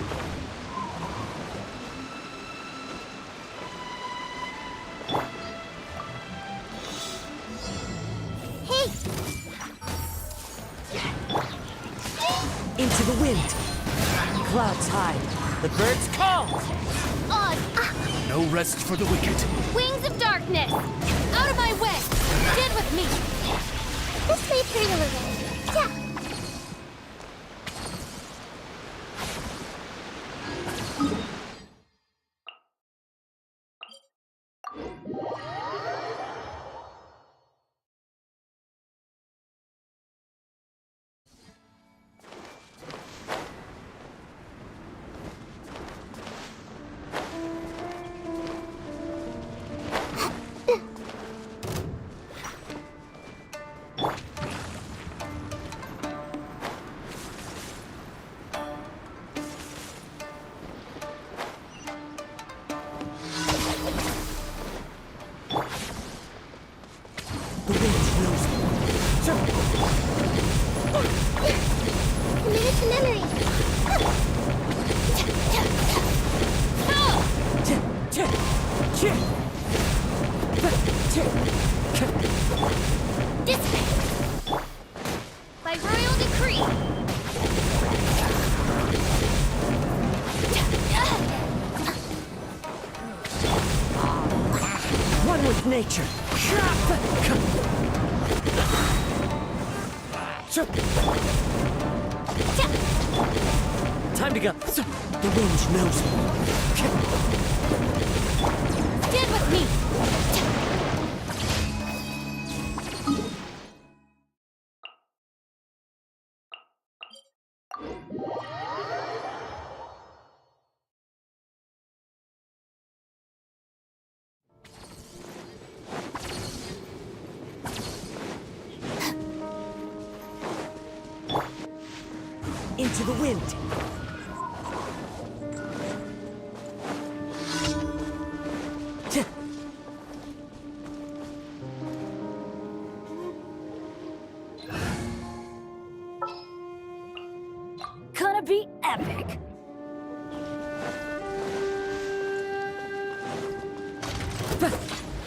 Hey! Into the wind. Clouds hide. The birds call. Oz, No rest for the wicked. wings of darkness! Out of my way! Stand with me! This may hurt a little. Yeah. The wind knows me. Committed to memory. This way! By royal decree! One with nature. Time to go. The wind knows me. Stand with me! Into the wind. Gonna be epic.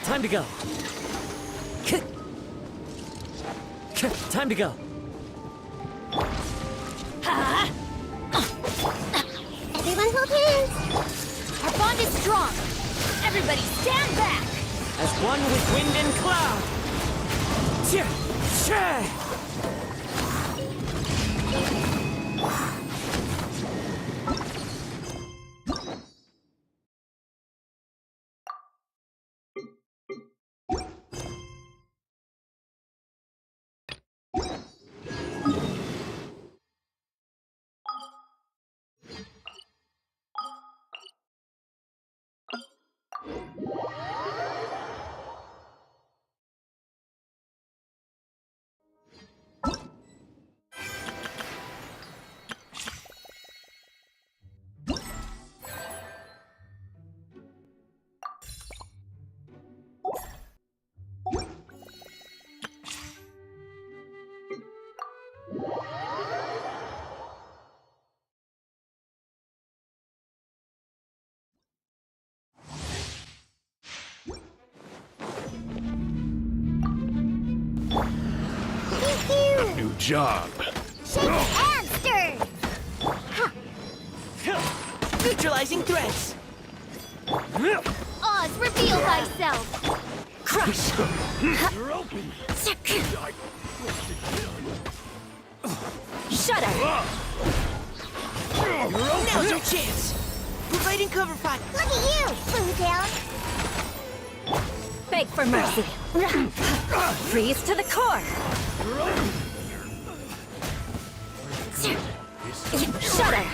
Time to go. Time to go. Everyone hold hands. Our bond is strong! Everybody stand back! As one with wind and cloud. New job. Shake and stir. Neutralizing threats! Oz, reveal thyself! Crush! You're open. Shudder! Now's your chance! Providing cover fire! Look at you, Boo Down. Beg for mercy. Freeze to the core. Shudder!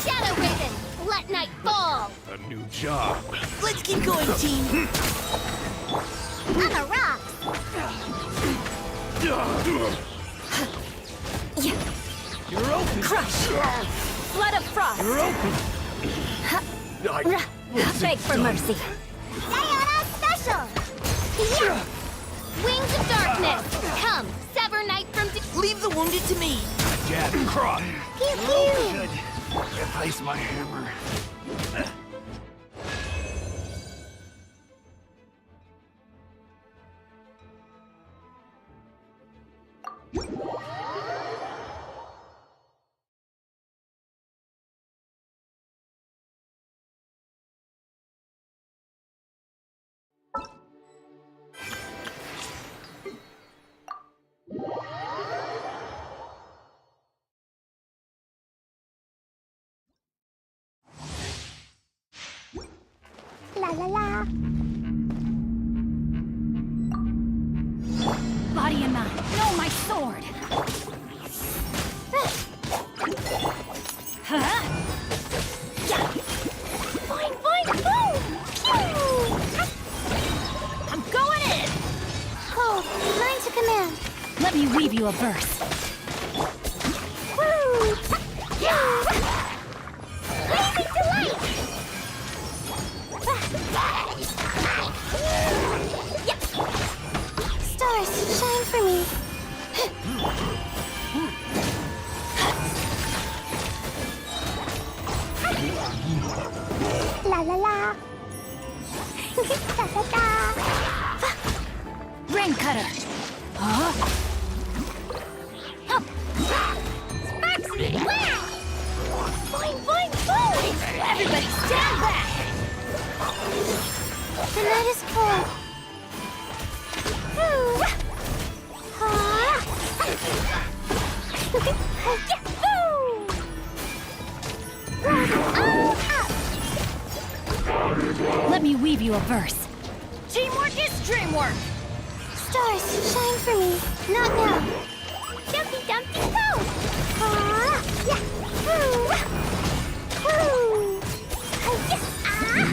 Shadow Raven, let night fall! A new job. Let's keep going, team! On the rocks. You're open. Crush! Flood of frost! You're open. Beg for mercy. Sayonara special. Yeah. Wings of darkness, come, sever night from... Leave the wounded to me! Jab, cry. Pew pew. Good. Replace my hammer. La la la. Body and mind, no, my sword! Huh? Boing boing boom. Pew. I'm going in! Cold, line to command. Let me weave you a verse. Woo. Blazing delight. Stars, shine for me. La la la. Da da da. Rain cutter! Huh? Hup. Sparks! Wow! Boing boing boing! Everybody stand back! The night is cold. Woo. Ha. Yahoo! Let me weave you a verse. Teamwork is dreamwork! Stars, shine for me. Not now. Dumpty Dumpty go! Ha. Yahoo! Woo. Ha-ya. Ah.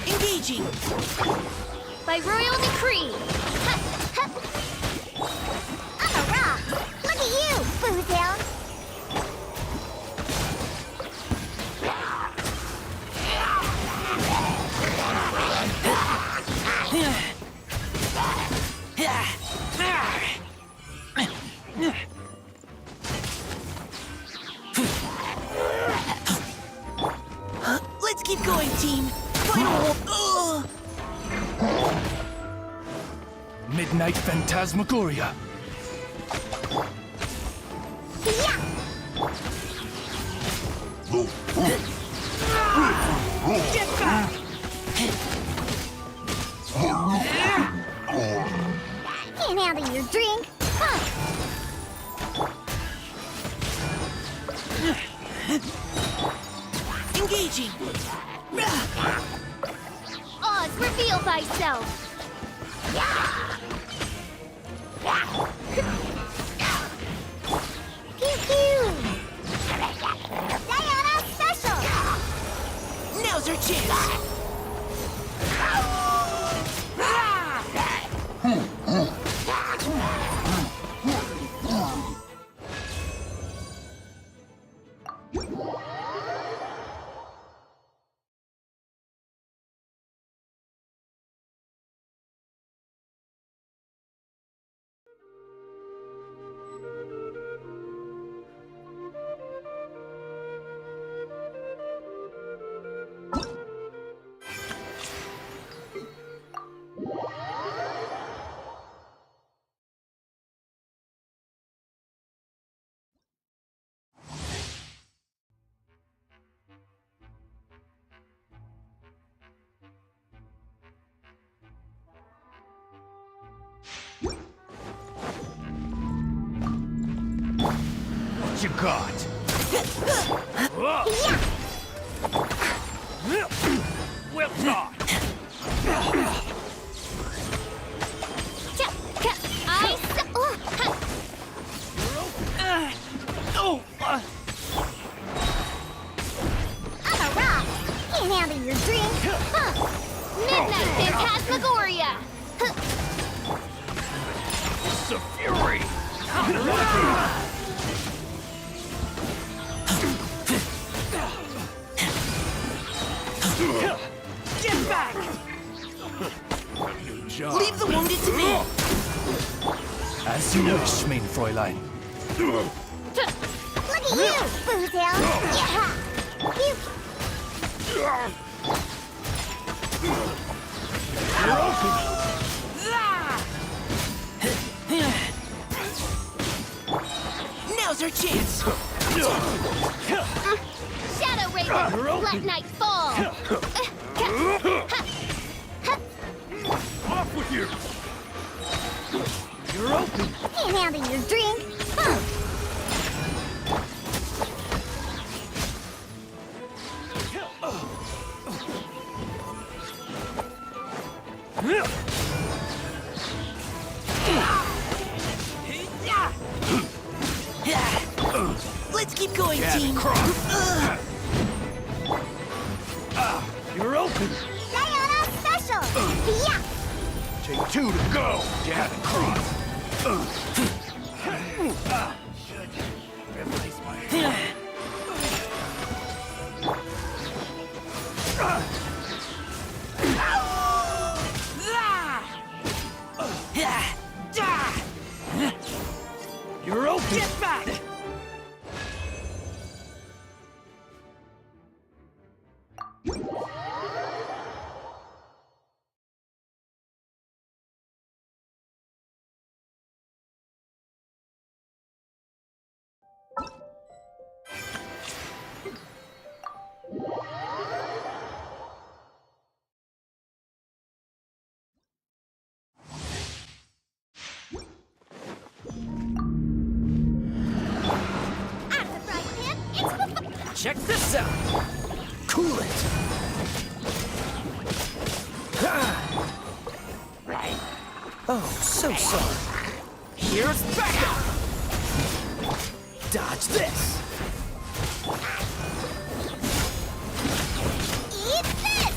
Engaging! By royal decree! On a rock! Look at you, Boo Down! Let's keep going, team! Final! Midnight Phantasmagoria. Get back! Can't handle your drink! Huh. Engaging! Oz, reveal thyself! Pew pew! Sayonara special! Now's our chance! What you got? Well done. I'm a rock. Can't handle your drink. Midnight Phantasmagoria! It's a fury. Get back! John. Leave the wounded to me! As you wish, mein Fräulein. Look at you, Boozle. Yeah. Now's our chance! Shadow Raven! Let night fall! Off with you. You're open. Can't handle your drink. Let's keep going, Get team! cross. You're open. Diana special. Yeah. Take two to go. Jab and cross. Replace my hand. You're open. Get back! Check this out! Cool it! Oh, so sorry. Here's backup! Dodge this! Eat this.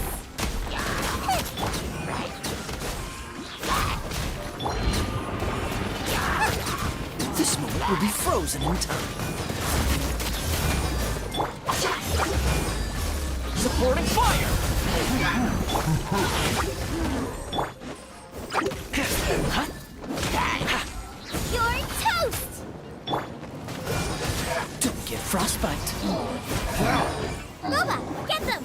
This moment will be frozen in time. Supporting fire! You're toast. Don't get frostbite. Luba, get them.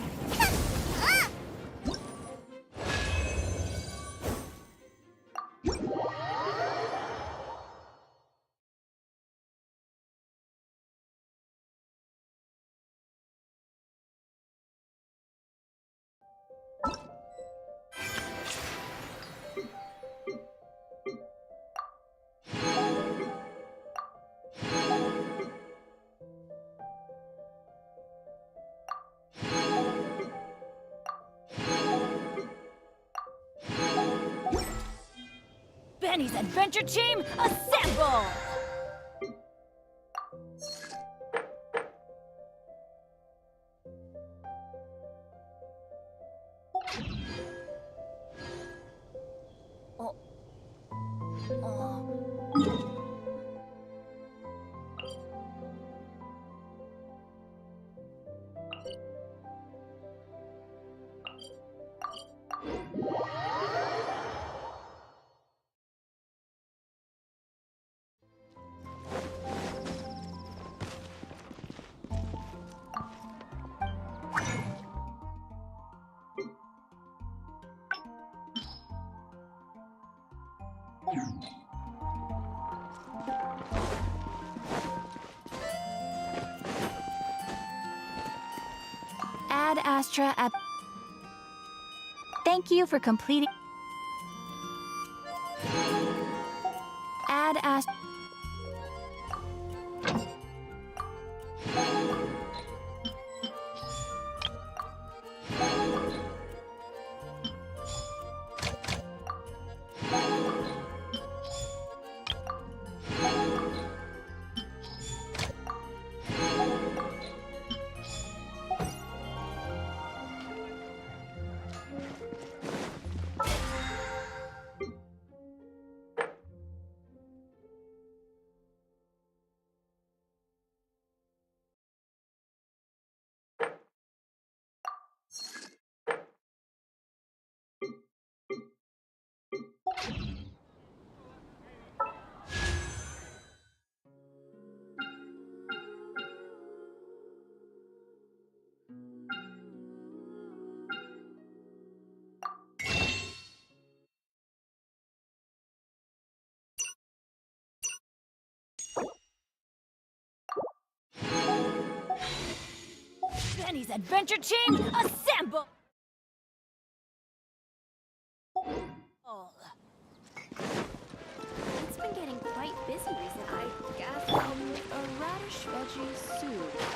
Benny's adventure team, assemble! Ad Astra at... Thank you for completing... Ad Astra... Benny's adventure team, assemble! It's been getting quite busy recently. I guess, a radish veggie soup.